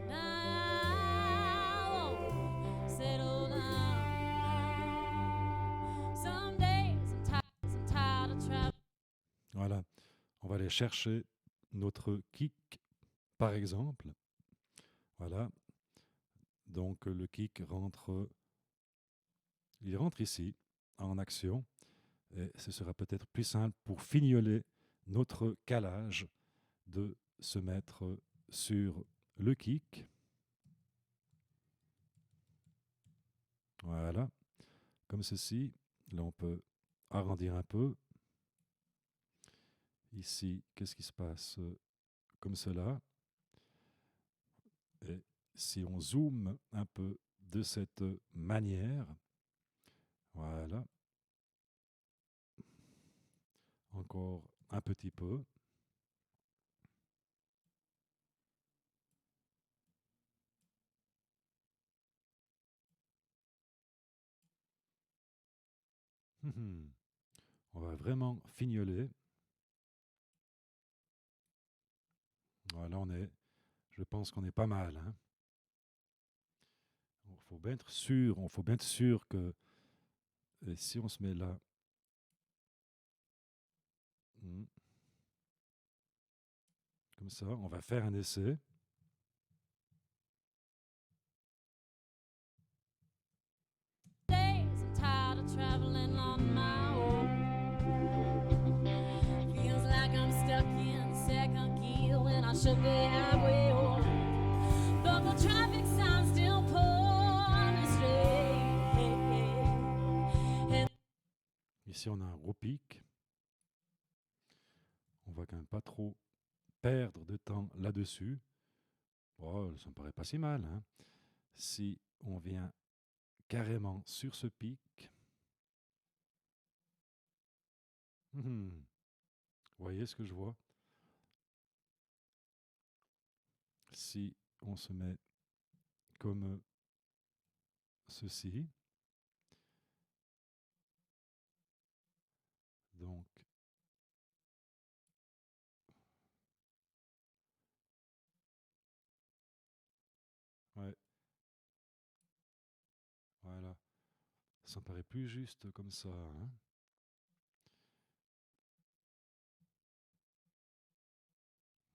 Now, settle down. Some days I'm tired of traveling. Voilà, on va aller chercher notre kick, par exemple. Voilà, donc le kick rentre, il rentre ici, en action, Et ce sera peut-être plus simple pour fignoler notre calage de se mettre sur le kick. Voilà, comme ceci. Là, on peut arrondir un peu. Ici, qu'est-ce qui se passe? Comme cela. Et si on zoome un peu de cette manière, voilà, encore un petit peu. On va vraiment fignoler. Voilà, je pense qu'on est pas mal. Hein. Il faut bien être sûr, faut bien être sûr que si on se met là, comme ça, on va faire un essai. Days I'm tired of traveling on my own. Feels like I'm stuck in second gear when I should be halfway home. But the traffic signs still pull me straight. Ici, on a un gros pic. On va quand même pas trop perdre de temps là-dessus. Oh, ça me paraît pas si mal. Hein. Si on vient carrément sur ce pic. Vous voyez ce que je vois? Si on se met comme ceci, donc ouais, voilà, ça me paraît plus juste comme ça. Hein.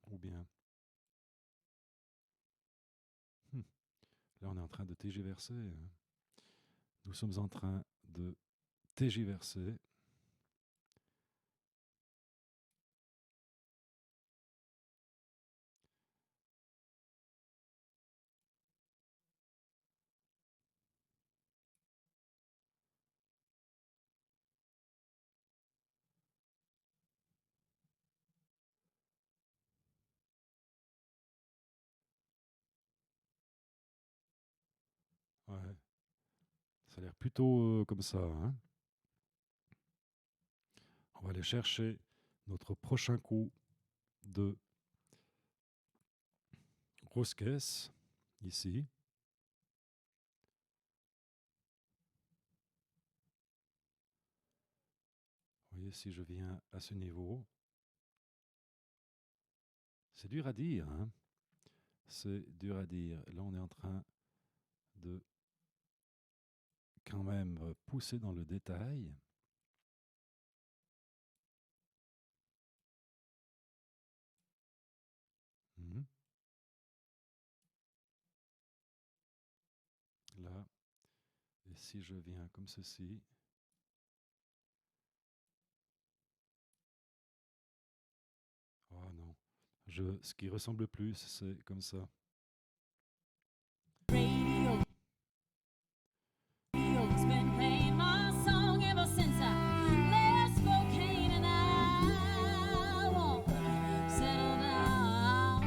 Ou bien, là on est en train de tergiverser. Hein. Nous sommes en train de tergiverser. Ouais, ça a l'air plutôt comme ça. Hein. On va aller chercher notre prochain coup de grosse caisse, ici. Vous voyez, si je viens à ce niveau, c'est dur à dire. Hein. C'est dur à dire. Là, on est en train de quand même pousser dans le détail. Là, et si je viens comme ceci, oh non, ce qui ressemble plus, c'est comme ça. Radio's been playing my song ever since I left Spokane, and I won't settle down.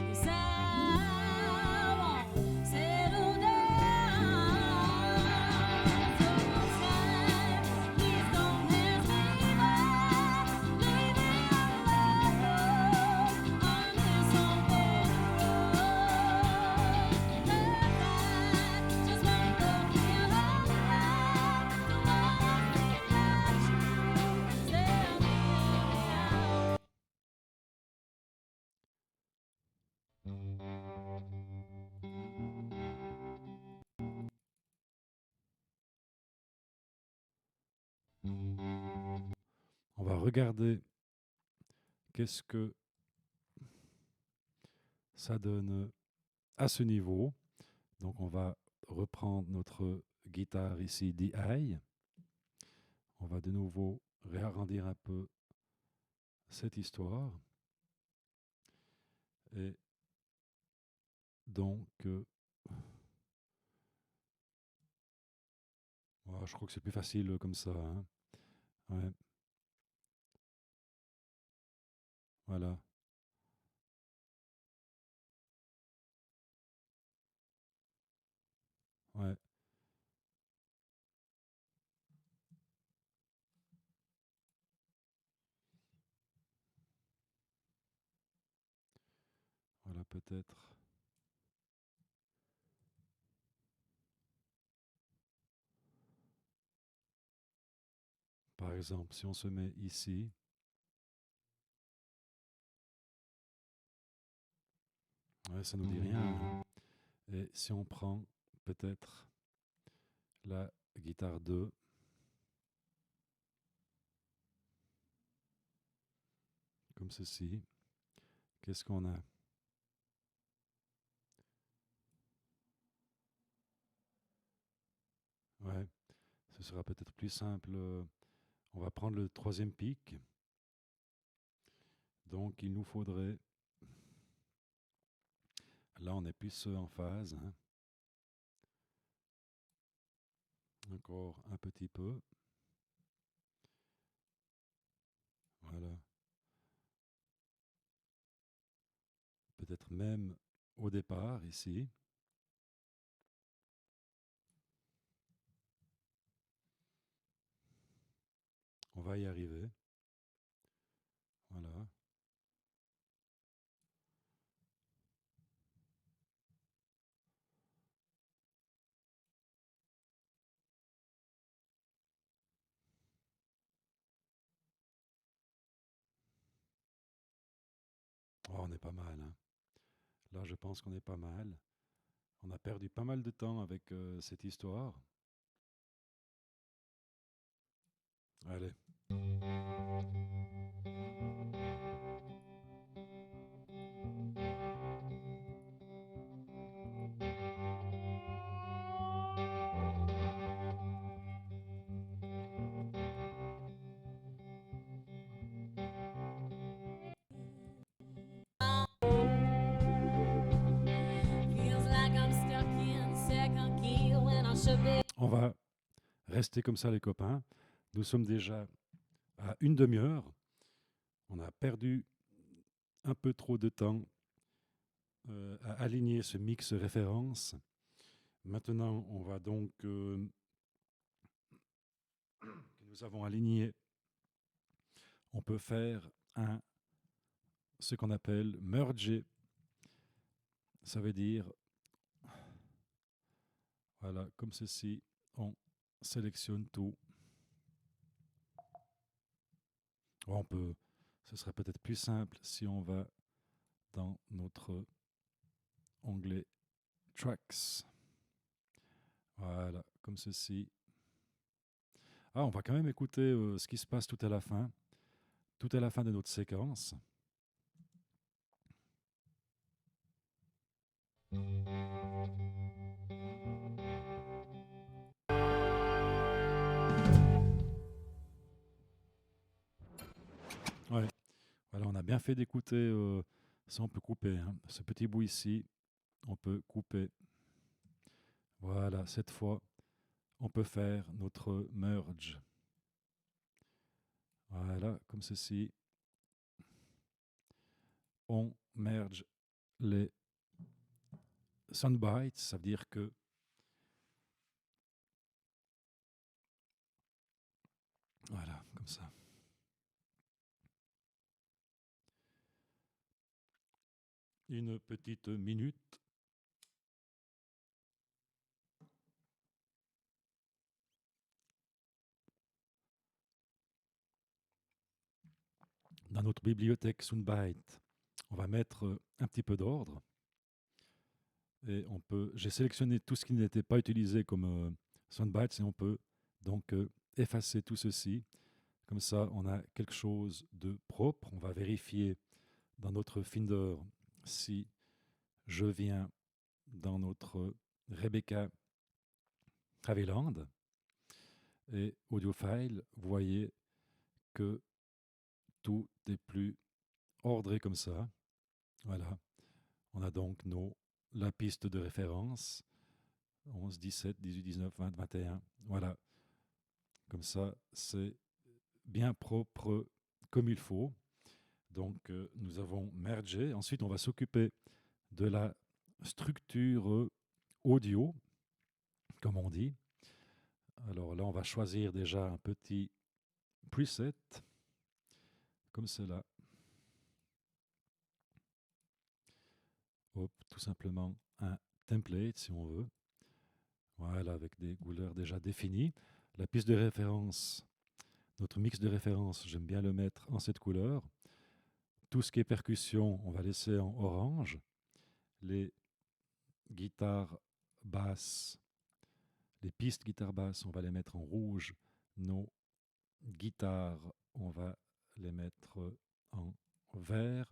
Yes, I won't settle down. So much time, please don't pass me by. Leave me alone on this open road. Just won't go here alone. So what is that you tell me? On va regarder qu'est-ce que ça donne à ce niveau. Donc on va reprendre notre guitare ici DI. On va de nouveau réarrondir un peu cette histoire. Et donc, je crois que c'est plus facile comme ça, hein. Ouais, voilà. Ouais, voilà peut-être. Par exemple, si on se met ici, ouais, ça nous dit rien, hein. Et si on prend peut-être la guitare 2, comme ceci, qu'est-ce qu'on a? Ouais, ce sera peut-être plus simple. On va prendre le troisième pic. Donc, il nous faudrait, là, on est plus en phase, hein. Encore un petit peu. Voilà. Peut-être même au départ, ici. On va y arriver. Voilà. Oh, on est pas mal, hein. Là, je pense qu'on est pas mal. On a perdu pas mal de temps avec cette histoire. Allez. Feels like I'm stuck in second gear when I should be. On va rester comme ça, les copains. Nous sommes déjà à une demi-heure. On a perdu un peu trop de temps à aligner ce mix référence. Maintenant, on va donc, que nous avons aligné, on peut faire ce qu'on appelle merger. Ça veut dire, voilà, comme ceci, on sélectionne tout. Ce serait peut-être plus simple si on va dans notre onglet Tracks. Voilà, comme ceci. Ah, on va quand même écouter ce qui se passe tout à la fin de notre séquence. Ouais, voilà, on a bien fait d'écouter. Ça, on peut couper, hein. Ce petit bout ici, on peut couper. Voilà, cette fois, on peut faire notre merge. Voilà, comme ceci. On merge les soundbites, ça veut dire que voilà, comme ça. Une petite minute. Dans notre bibliothèque Soundbite, on va mettre un petit peu d'ordre. Et j'ai sélectionné tout ce qui n'était pas utilisé comme Soundbites et on peut donc effacer tout ceci. Comme ça, on a quelque chose de propre. On va vérifier dans notre Finder si je viens dans notre Rebecca Haviland. et audiophile, vous voyez que tout est plus ordré comme ça. Voilà. On a donc la piste de référence 11, 17, 18, 19, 20, 21. Voilà. Comme ça, c'est bien propre comme il faut. Donc, nous avons mergé. Ensuite, on va s'occuper de la structure audio, comme on dit. Alors là, on va choisir déjà un petit preset, comme cela. Hop, tout simplement un template, si on veut. Voilà, avec des couleurs déjà définies. La piste de référence, notre mix de référence, j'aime bien le mettre en cette couleur. Tout ce qui est percussion, on va laisser en orange. Les guitares basses, les pistes guitare basse, on va les mettre en rouge. Nos guitares, on va les mettre en vert.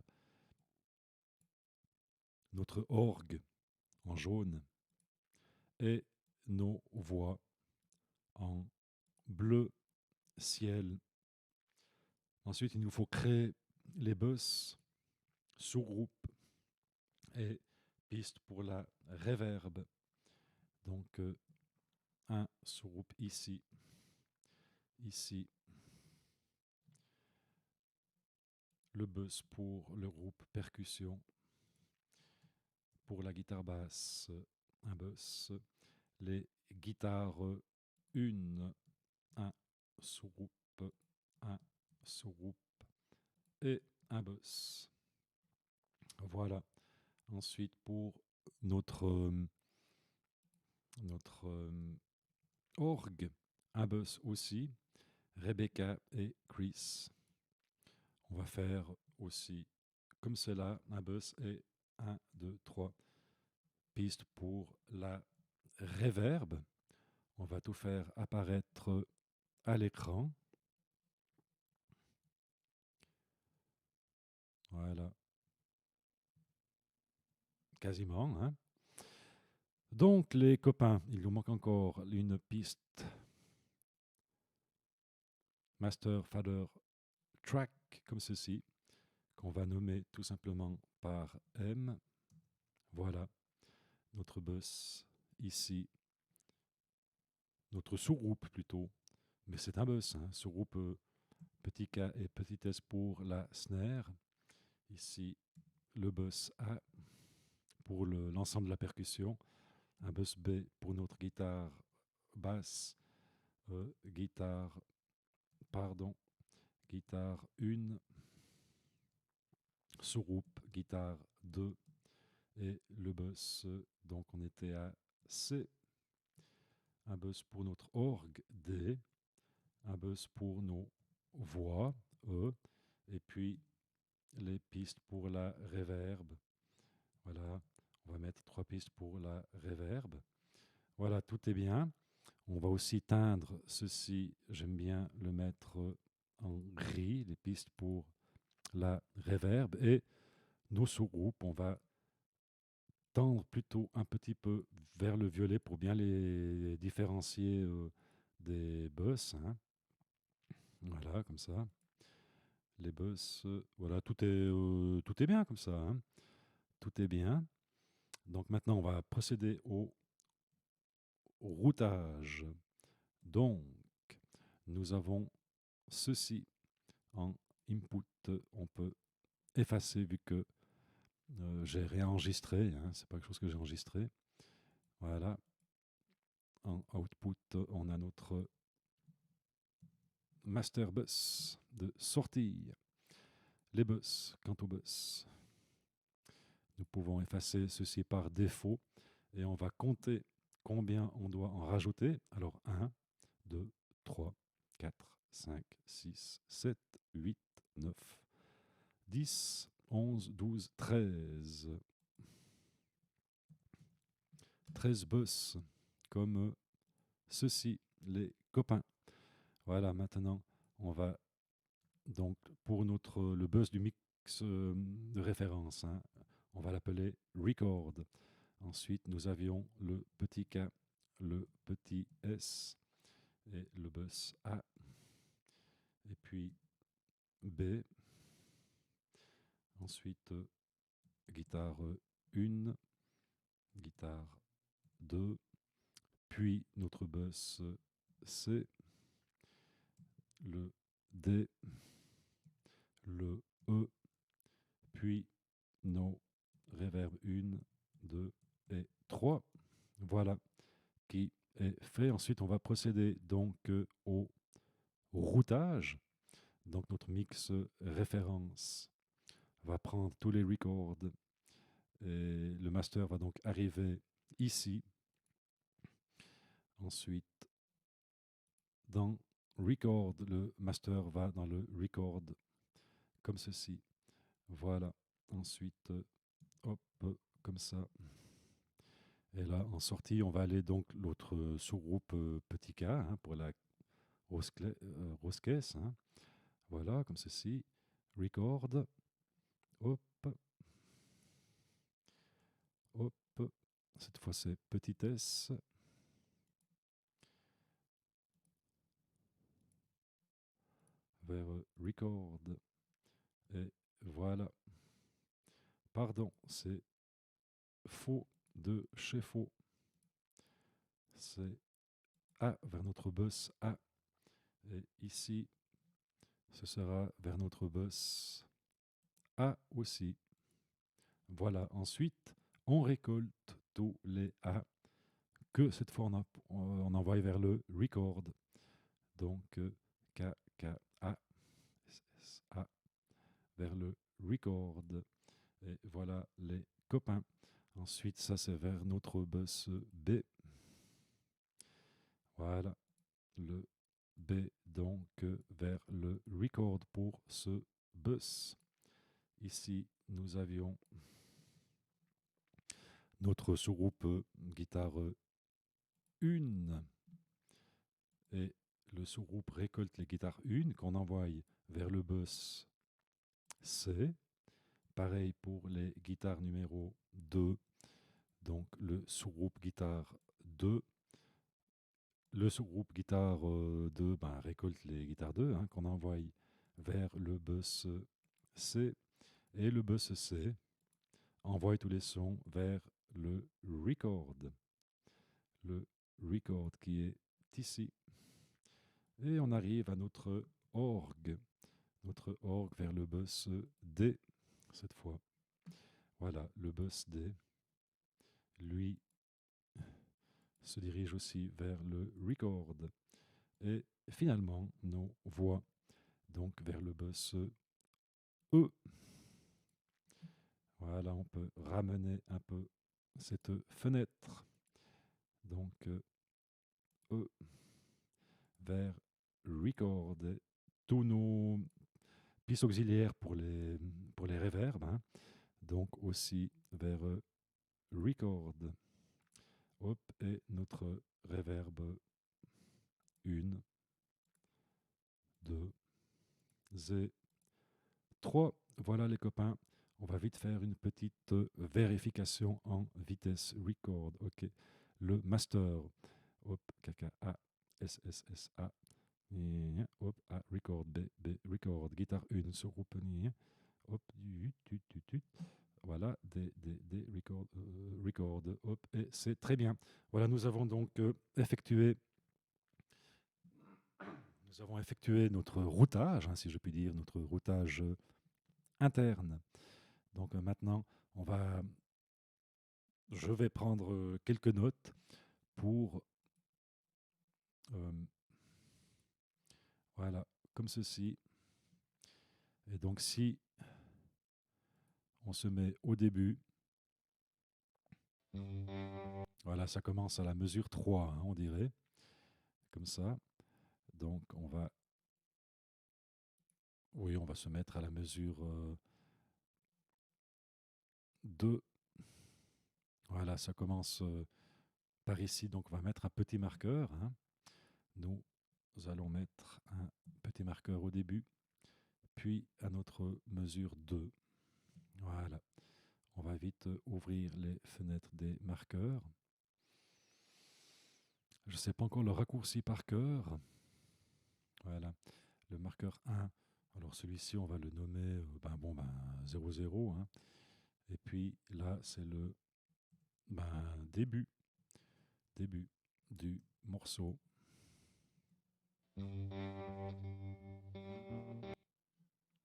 Notre orgue en jaune. Et nos voix en bleu ciel. Ensuite, il nous faut créer les bus, sous-groupes et pistes pour la reverb. Donc, un sous-groupe ici, ici. Le bus pour le groupe percussion. Pour la guitare basse, un bus. Les guitares, un sous-groupe, un sous-groupe et un bus. Voilà. Ensuite, pour notre orgue, un bus aussi, Rebecca et Chris. On va faire aussi comme cela, un bus et 1, 2, 3 pistes pour la reverb. On va tout faire apparaître à l'écran. Voilà. Quasiment, hein. Donc, les copains, il nous manque encore une piste Master Fader Track comme ceci, qu'on va nommer tout simplement par M. Voilà, notre bus ici, notre sous-groupe plutôt, mais c'est un bus, hein, sous-groupe petit K et petit S pour la snare. Ici, le bus A pour l'ensemble de la percussion, un bus B pour notre guitare basse, guitare 1, sous-groupe, guitare 2 et le bus, donc on était à C, un bus pour notre orgue D, un bus pour nos voix E, et puis les pistes pour la reverb. Voilà, on va mettre 3 pistes pour la reverb. Voilà, tout est bien. On va aussi teindre ceci, j'aime bien le mettre en gris, les pistes pour la reverb, et nos sous-groupes, on va tendre plutôt un petit peu vers le violet pour bien les différencier des bus. Hein. Voilà, comme ça. Les bus, voilà, tout est bien comme ça. Hein. Tout est bien. Donc maintenant, on va procéder au routage. Donc, nous avons ceci en input. On peut effacer vu que j'ai réenregistré. Hein, c'est pas quelque chose que j'ai enregistré. Voilà. En output, on a notre master bus de sortie. Les bus, quant aux bus, nous pouvons effacer ceci par défaut et on va compter combien on doit en rajouter. Alors 1, 2, 3, 4, 5, 6, 7, 8, 9, 10, 11, 12, 13. 13 bus comme ceci, les copains. Voilà, maintenant, on va donc pour le bus du mix de référence, hein, on va l'appeler record. Ensuite, nous avions le petit K, le petit S et le bus A, et puis B, ensuite guitare 1, guitare 2, puis notre bus C, le D, le E, puis nos reverb 1, 2 et 3. Voilà qui est fait. Ensuite, on va procéder donc au routage. Donc notre mix référence va prendre tous les records et le master va donc arriver ici. Ensuite, dans record, le master va dans le record comme ceci. Voilà. Ensuite, hop, comme ça. Et là, en sortie, on va aller donc l'autre sous-groupe petit k pour la grosse caisse. Voilà, comme ceci. Record. Hop. Hop. Cette fois, c'est petit s. Vers record. Et voilà. Pardon, c'est faux de chez faux. C'est A vers notre bus A. Et ici, ce sera vers notre bus A aussi. Voilà. Ensuite, on récolte tous les A que cette fois on envoie vers le record. Donc K, K, A, S, S, A vers le record. Et voilà les copains. Ensuite, ça c'est vers notre bus B. Voilà le B donc vers le record pour ce bus. Ici, nous avions notre sous-groupe guitare 1 et le sous-groupe récolte les guitares 1 qu'on envoie vers le bus C. Pareil pour les guitares numéro 2. Donc le sous-groupe guitare 2. Le sous-groupe guitare 2 récolte les guitares 2 qu'on envoie vers le bus C. Et le bus C envoie tous les sons vers le record. Le record qui est ici. Et on arrive à notre orgue. Notre orgue vers le bus D cette fois. Voilà, le bus D, lui, se dirige aussi vers le record. Et finalement, nos voix donc vers le bus E. Voilà, on peut ramener un peu cette fenêtre. Donc E vers record. Et tous nos pistes auxiliaires pour les reverbs. Donc aussi vers record. Hop, et notre reverb 1, 2 et 3. Voilà les copains. On va vite faire une petite vérification en vitesse record. Ok. Le master. Hop, KK A, S, S, S, A. Hop, A, record, B, B, record. Guitare 1 sur groupe. Hop, voilà, des record, record. Hop, et c'est très bien. Voilà, nous avons donc effectué notre routage, si je puis dire, notre routage interne. Donc maintenant, je vais prendre quelques notes pour, voilà, comme ceci. Et donc si on se met au début, voilà, ça commence à la mesure 3, on dirait, comme ça. Donc on va se mettre à la mesure 2. Voilà, ça commence par ici. Donc on va mettre un petit marqueur. Nous allons mettre un petit marqueur au début, puis à notre mesure 2. Voilà. On va vite ouvrir les fenêtres des marqueurs. Je ne sais pas encore le raccourci par cœur. Voilà, le marqueur 1. Alors celui-ci, on va le nommer 00. Hein. Et puis là, c'est le début du morceau.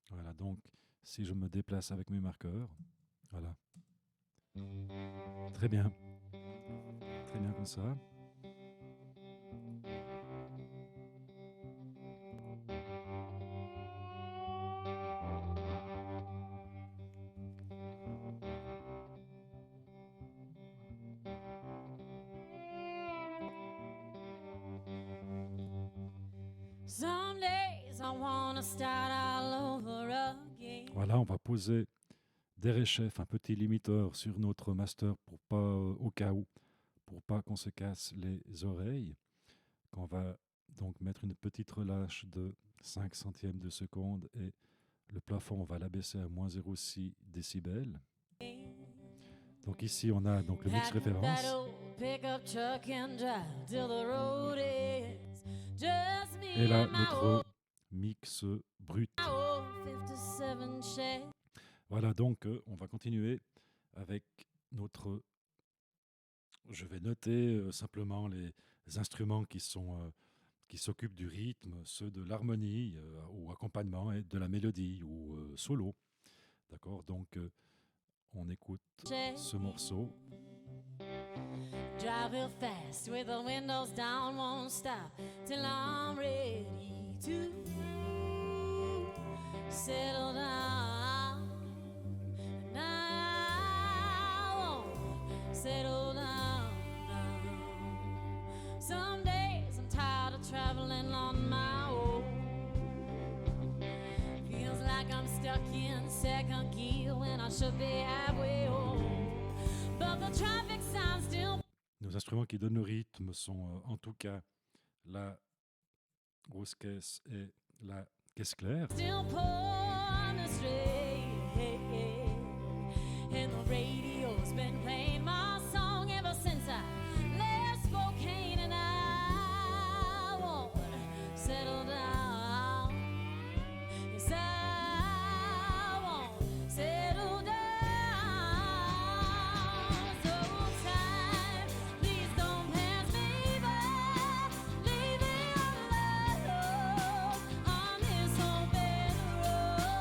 Voilà, donc si je me déplace avec mes marqueurs, voilà. Très bien comme ça. Some days I wanna start all over again. Voilà, on va poser des réchefs, un petit limiteur sur notre master pour pas, au cas où, pour pas qu'on se casse les oreilles. On va donc mettre une petite relâche de 5 centièmes de seconde et le plafond, on va l'abaisser à moins 0,6 décibels. Donc ici, on a donc le mix référence. Et là, notre mix brut. Voilà, donc on va continuer avec notre... Je vais noter simplement les instruments qui s'occupent du rythme, ceux de l'harmonie ou accompagnement et de la mélodie ou solo. D'accord, donc on écoute ce morceau. Drive real fast with the windows down, won't stop till I'm ready to settle down. And I won't settle down. Some days I'm tired of traveling on my own. Feels like I'm stuck in second gear when I should be halfway home. But the traffic signs still. Nos instruments qui donnent le rythme sont en tout cas la grosse caisse et la caisse claire. Still pulling me straight, and the radio's been playing my song ever since I left Spokane, and I won't settle down. Yes, I won't settle down. So time, please don't pass me by. Leave me alone on this open road.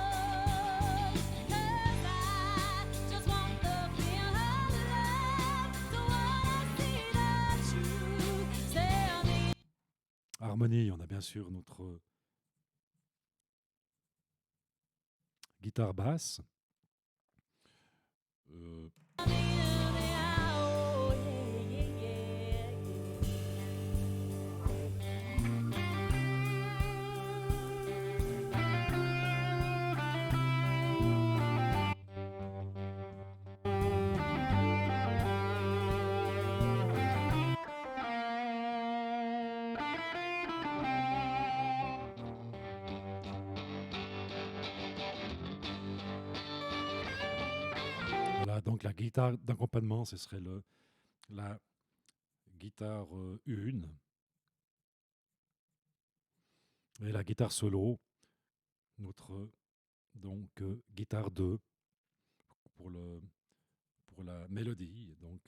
'Cause I just want the feel of love. So wanna see the truth. Tell me. Harmonie, on a bien sûr notre guitare basse. Voilà, donc la guitare d'accompagnement, ce serait la guitare 1 et la guitare solo, notre donc guitare 2 pour la mélodie, donc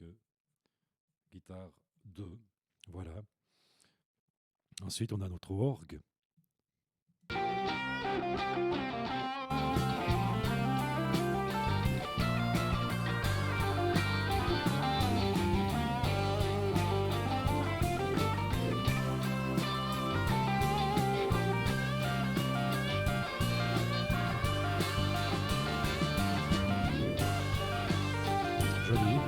guitare 2, voilà. Ensuite, on a notre orgue. Joli.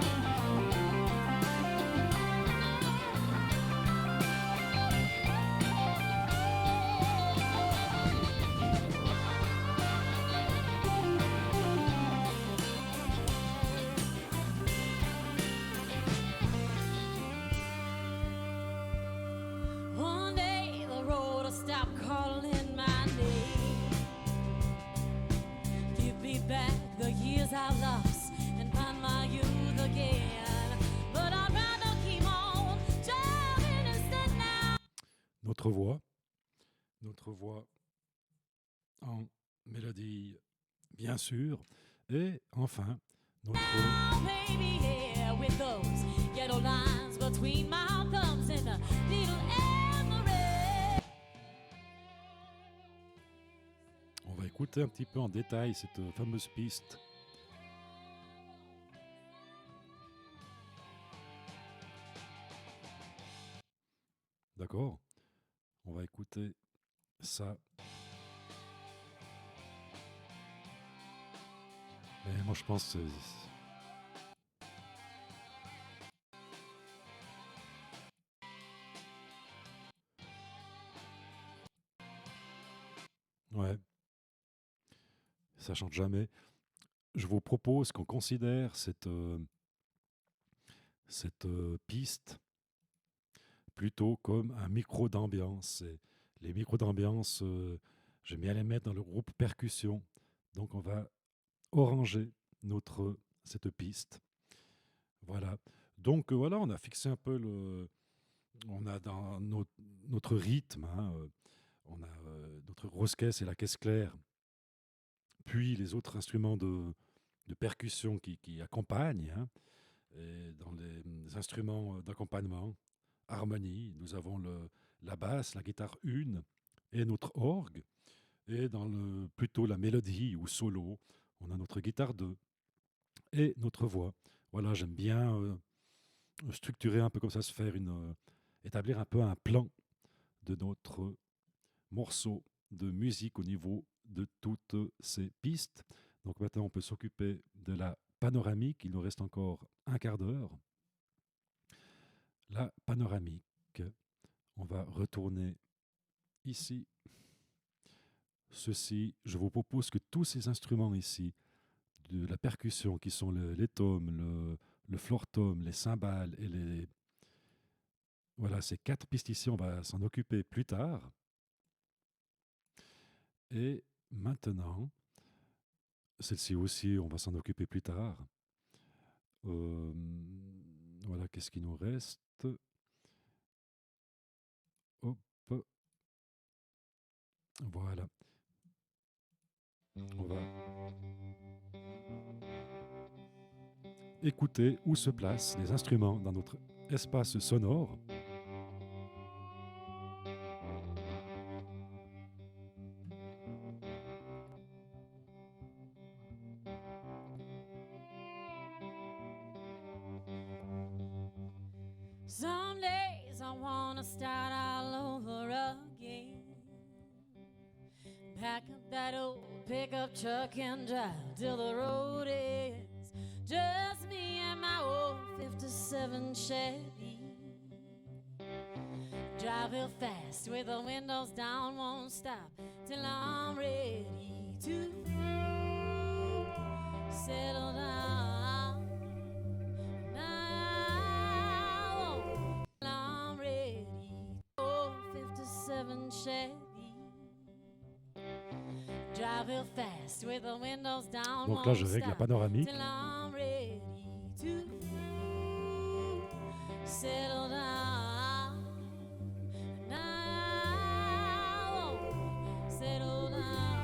notre voix en mélodie, bien sûr, et enfin, notre... Now, baby, here with those yellow lines between my thumbs and the needle and the red. On va écouter un petit peu en détail cette fameuse piste. D'accord? On va écouter ça. Mais moi je pense que ouais, ça chante jamais. Je vous propose qu'on considère cette piste plutôt comme un micro d'ambiance. Et les micros d'ambiance, j'aime bien les mettre dans le groupe percussion. Donc on va oranger cette piste. Voilà. Donc voilà, on a fixé un peu on a dans notre rythme, hein, on a notre grosse caisse et la caisse claire, puis les autres instruments de percussion qui accompagnent, hein, et dans les instruments d'accompagnement, harmonie, nous avons la basse, la guitare 1 et notre orgue. Et dans plutôt la mélodie ou solo, on a notre guitare 2 et notre voix. Voilà, j'aime bien structurer un peu comme ça, établir un peu un plan de notre morceau de musique au niveau de toutes ces pistes. Donc maintenant, on peut s'occuper de la panoramique. Il nous reste encore un quart d'heure. La panoramique, on va retourner ici. Ceci, je vous propose que tous ces instruments ici, de la percussion, qui sont les tomes, le floor-tom, les cymbales et les... Voilà, ces 4 pistes ici, on va s'en occuper plus tard. Et maintenant, celle-ci aussi, on va s'en occuper plus tard. Voilà, qu'est-ce qui nous reste? Hop. Voilà. On va écouter où se placent les instruments dans notre espace sonore. Some days I wanna start all over again. Pack up that old pickup truck and drive till the road ends. Just me and my old 57 Chevy. Drive real fast with the windows down, won't stop till I'm ready to settle down. Now I'm ready. Oh, 57 Chevy. Drive real fast with the windows down. Donc là, je règle la panoramique. Till I'm ready to settle down. Now settle down.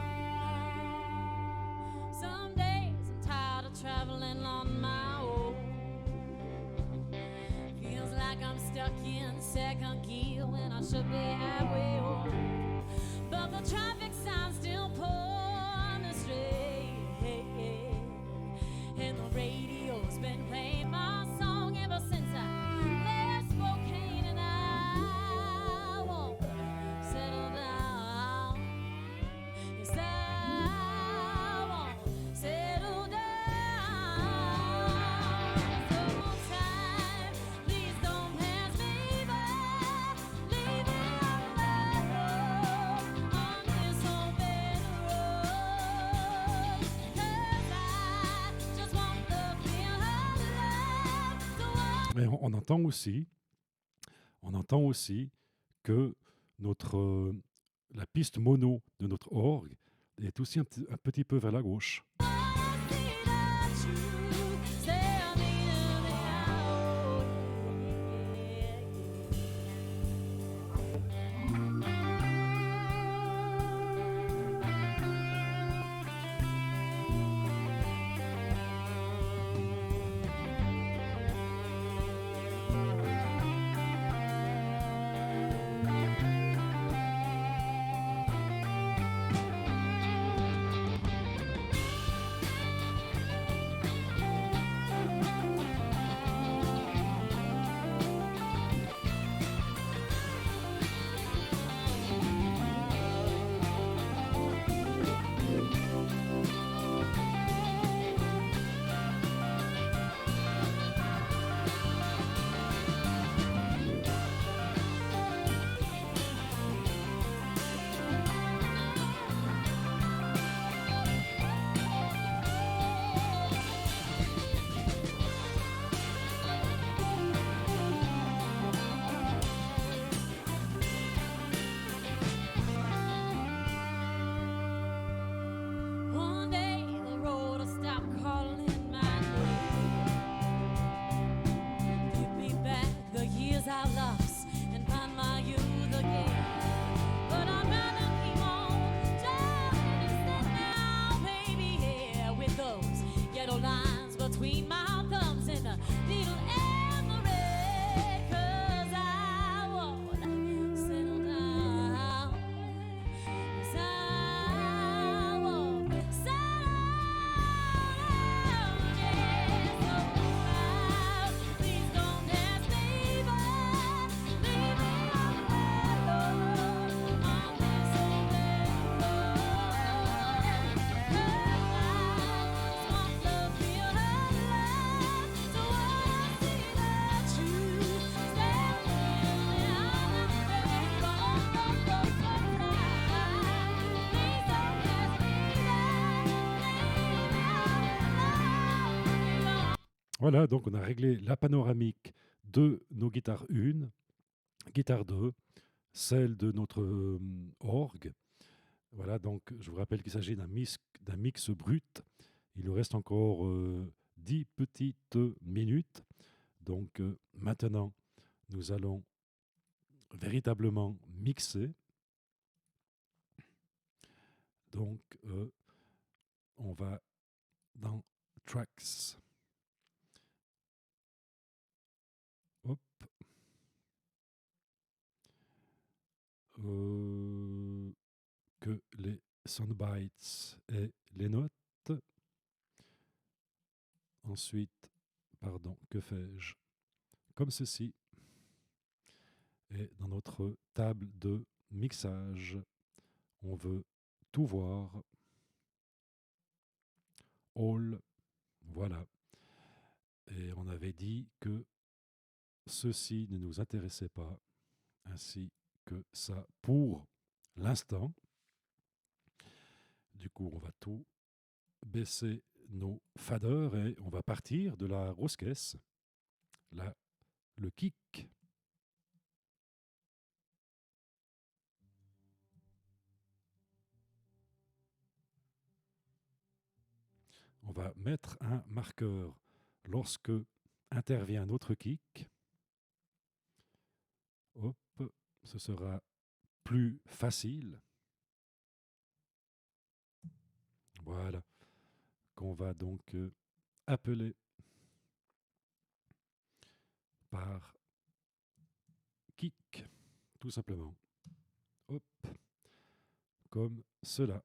Some days I'm tired of traveling on my own. Feels like I'm stuck in second gear when I should be halfway home. But the traffic signs still pull me straight, and the radio's been playing my song ever since I left Spokane, and I won't settle down. Yes, I won't settle down. Sometime, please don't pass me by. Leave me alone on this open road. 'Cause I just want the feel of love. So what Mais on entend aussi que la piste mono de notre orgue est aussi un petit peu vers la gauche. I see that you stare me in the eye. Voilà, donc on a réglé la panoramique de nos guitares 1, guitare 2, celle de notre orgue. Voilà, donc je vous rappelle qu'il s'agit d'un mix brut. Il nous reste encore 10 petites minutes. Donc maintenant, nous allons véritablement mixer. Donc on va dans Tracks. Hop. Que les soundbites et les notes. Ensuite, pardon, que fais-je? Comme ceci. Et dans notre table de mixage, on veut tout voir. All, voilà. Et on avait dit que ceci ne nous intéressait pas, ainsi que ça pour l'instant. Du coup, on va tout baisser nos faders et on va partir de la grosse caisse, le kick. On va mettre un marqueur lorsque intervient notre kick. Hop, ce sera plus facile. Voilà, qu'on va donc appeler par kick, tout simplement. Hop, comme cela.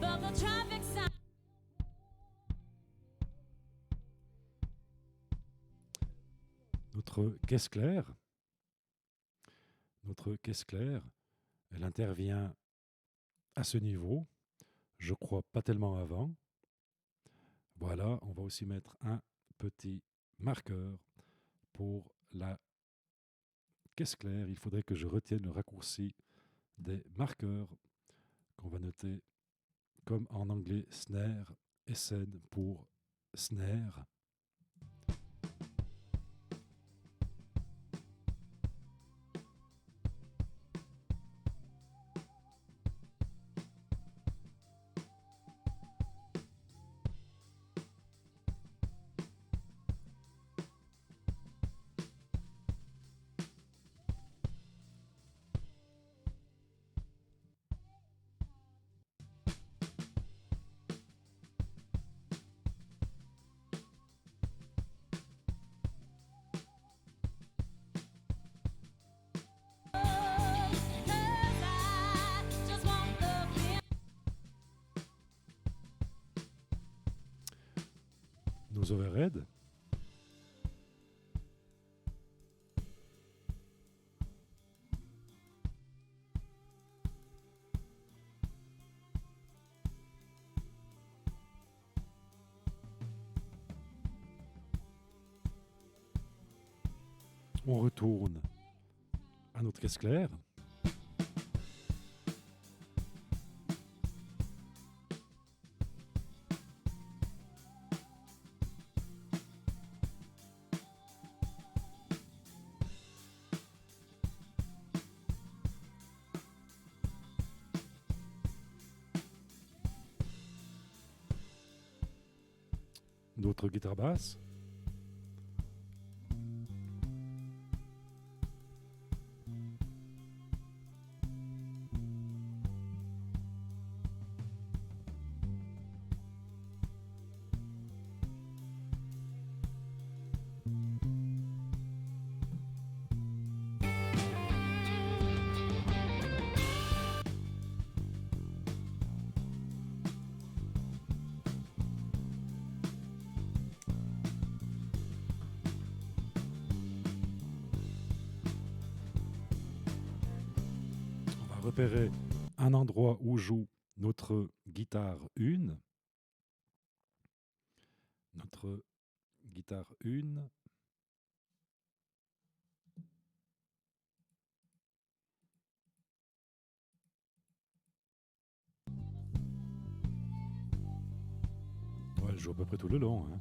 But the traffic sign. Notre caisse claire, elle intervient à ce niveau. Je crois pas tellement avant. Voilà, on va aussi mettre un petit marqueur pour la caisse claire. Il faudrait que je retienne le raccourci des marqueurs qu'on va noter comme en anglais snare, SN pour snare. Nos overheads. On retourne à notre caisse claire. Notre guitare basse. On va repérer un endroit où joue notre guitare 1. Notre guitare 1. joue à peu près tout le long. Hein.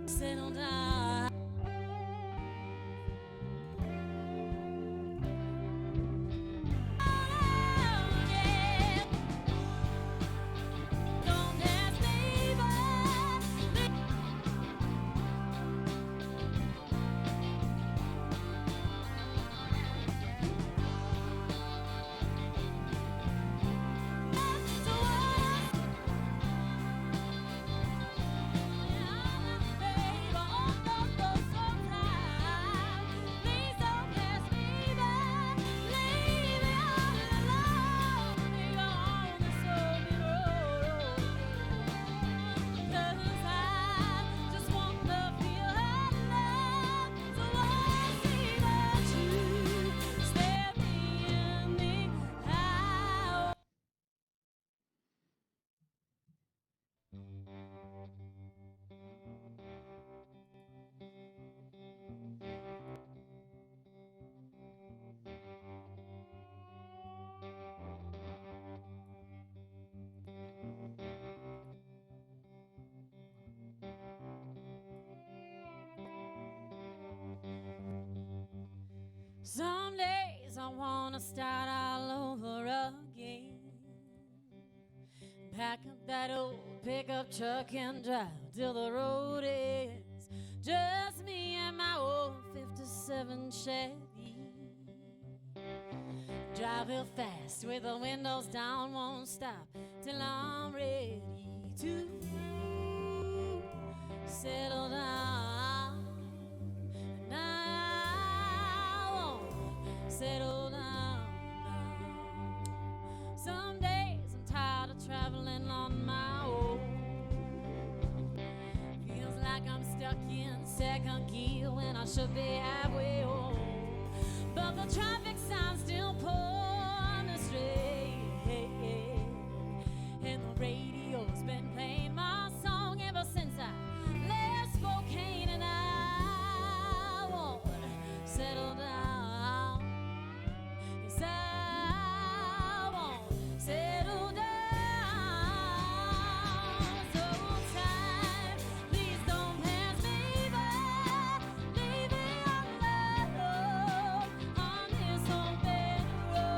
Settle down. Don't ask me, Some days I wanna start all over again. Pack up that old pickup truck and drive till the road ends. Just me and my old 57 Chevy. Drive real fast with the windows down, won't stop till I'm ready to settle down. And I won't settle down. Some days I'm tired of traveling on my own. Feels like I'm stuck in second gear when I should be halfway home. But the traffic signs still pull me straight, and the radio's been playing my song ever since I left Spokane, and I won't settle down. Yes, I won't settle down. So time, please don't pass me by. Leave me alone on this open road.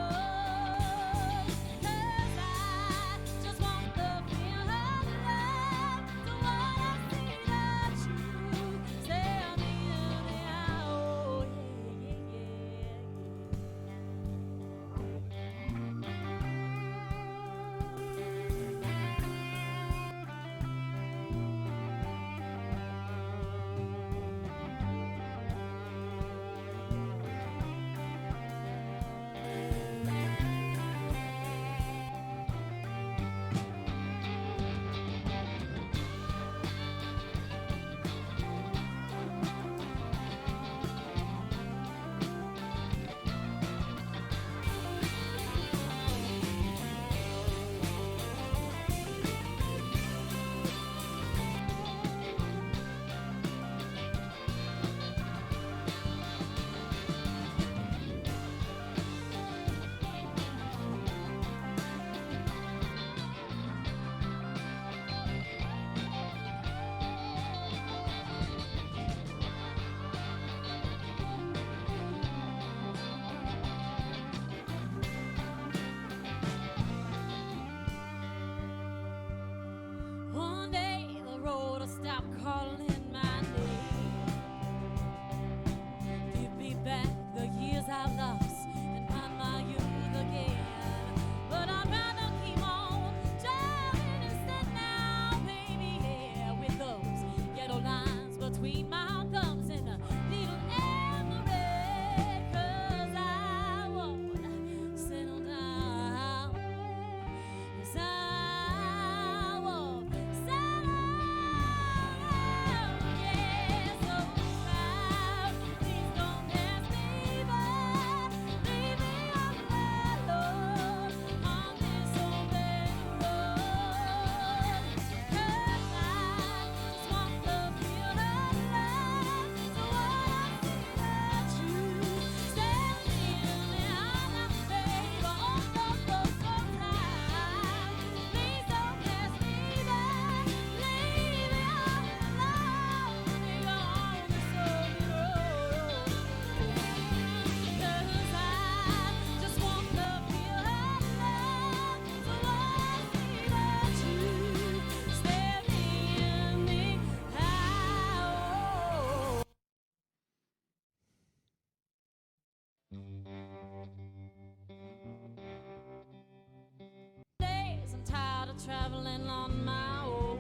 traveling on my own.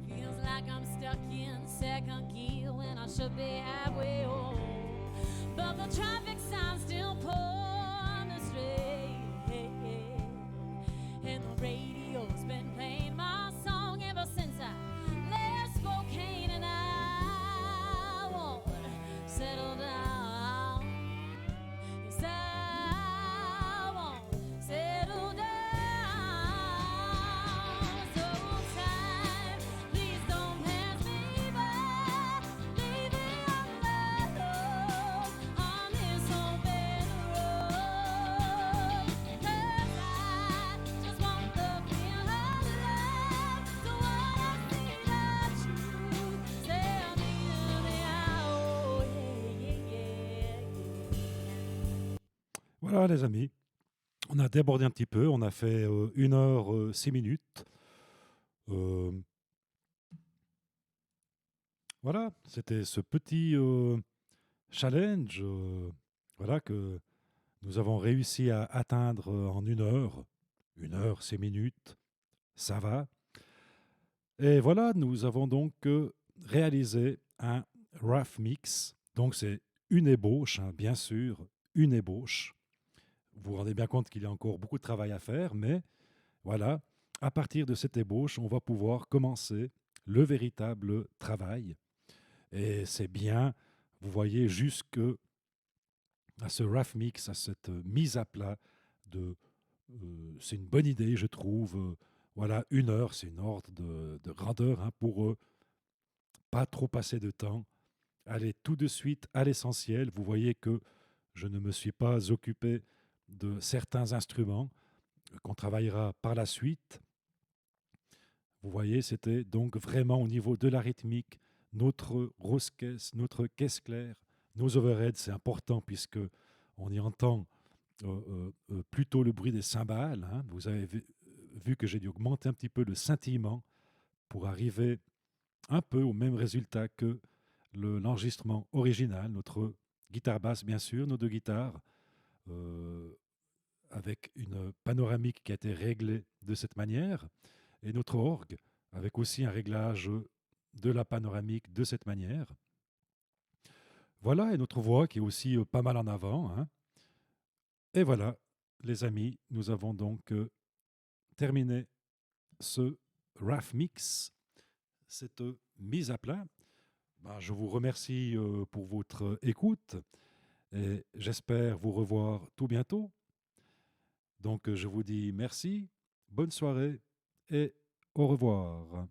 Feels like I'm stuck in second gear when I should be halfway home. But the traffic signs still pull me straight, and the radio's been playing my song ever since I left Spokane, and I won't settle down. Yes, I won't settle down. So time, please don't pass me by. Leave me alone on this open road. 'Cause I just want the feel of love. So when I see the truth, tell me how. Yeah, yeah, yeah. Voilà, les amis. On a débordé un petit peu. On a fait 1 heure 6 minutes. Euh, voilà, c'était ce petit challenge voilà, que nous avons réussi à atteindre en 1 heure. 1 heure 6 minutes, ça va. Et voilà, nous avons donc réalisé un rough mix. Donc c'est une ébauche, hein, bien sûr, une ébauche. Vous vous rendez bien compte qu'il y a encore beaucoup de travail à faire, mais voilà, à partir de cette ébauche, on va pouvoir commencer le véritable travail. Et c'est bien, vous voyez, jusque à ce rough mix, à cette mise à plat de... c'est une bonne idée, je trouve. Voilà, 1 heure, c'est une ordre de grandeur hein, pour pas trop passer de temps. Aller tout de suite à l'essentiel. Vous voyez que je ne me suis pas occupé de certains instruments qu'on travaillera par la suite. Vous voyez, c'était donc vraiment au niveau de la rythmique, notre rose caisse, notre caisse claire, nos overheads, c'est important puisque on y entend plutôt le bruit des cymbales. Hein. Vous avez vu que j'ai dû augmenter un petit peu le scintillement pour arriver un peu au même résultat que l'enregistrement original, notre guitare basse bien sûr, nos 2 guitares, euh, avec une panoramique qui a été réglée de cette manière, et notre orgue avec aussi un réglage de la panoramique de cette manière. Voilà, et notre voix qui est aussi pas mal en avant. Hein. Et voilà, les amis, nous avons donc terminé ce RAF Mix, cette mise à plat. Ben, je vous remercie pour votre écoute et j'espère vous revoir tout bientôt. Donc je vous dis merci, bonne soirée et au revoir.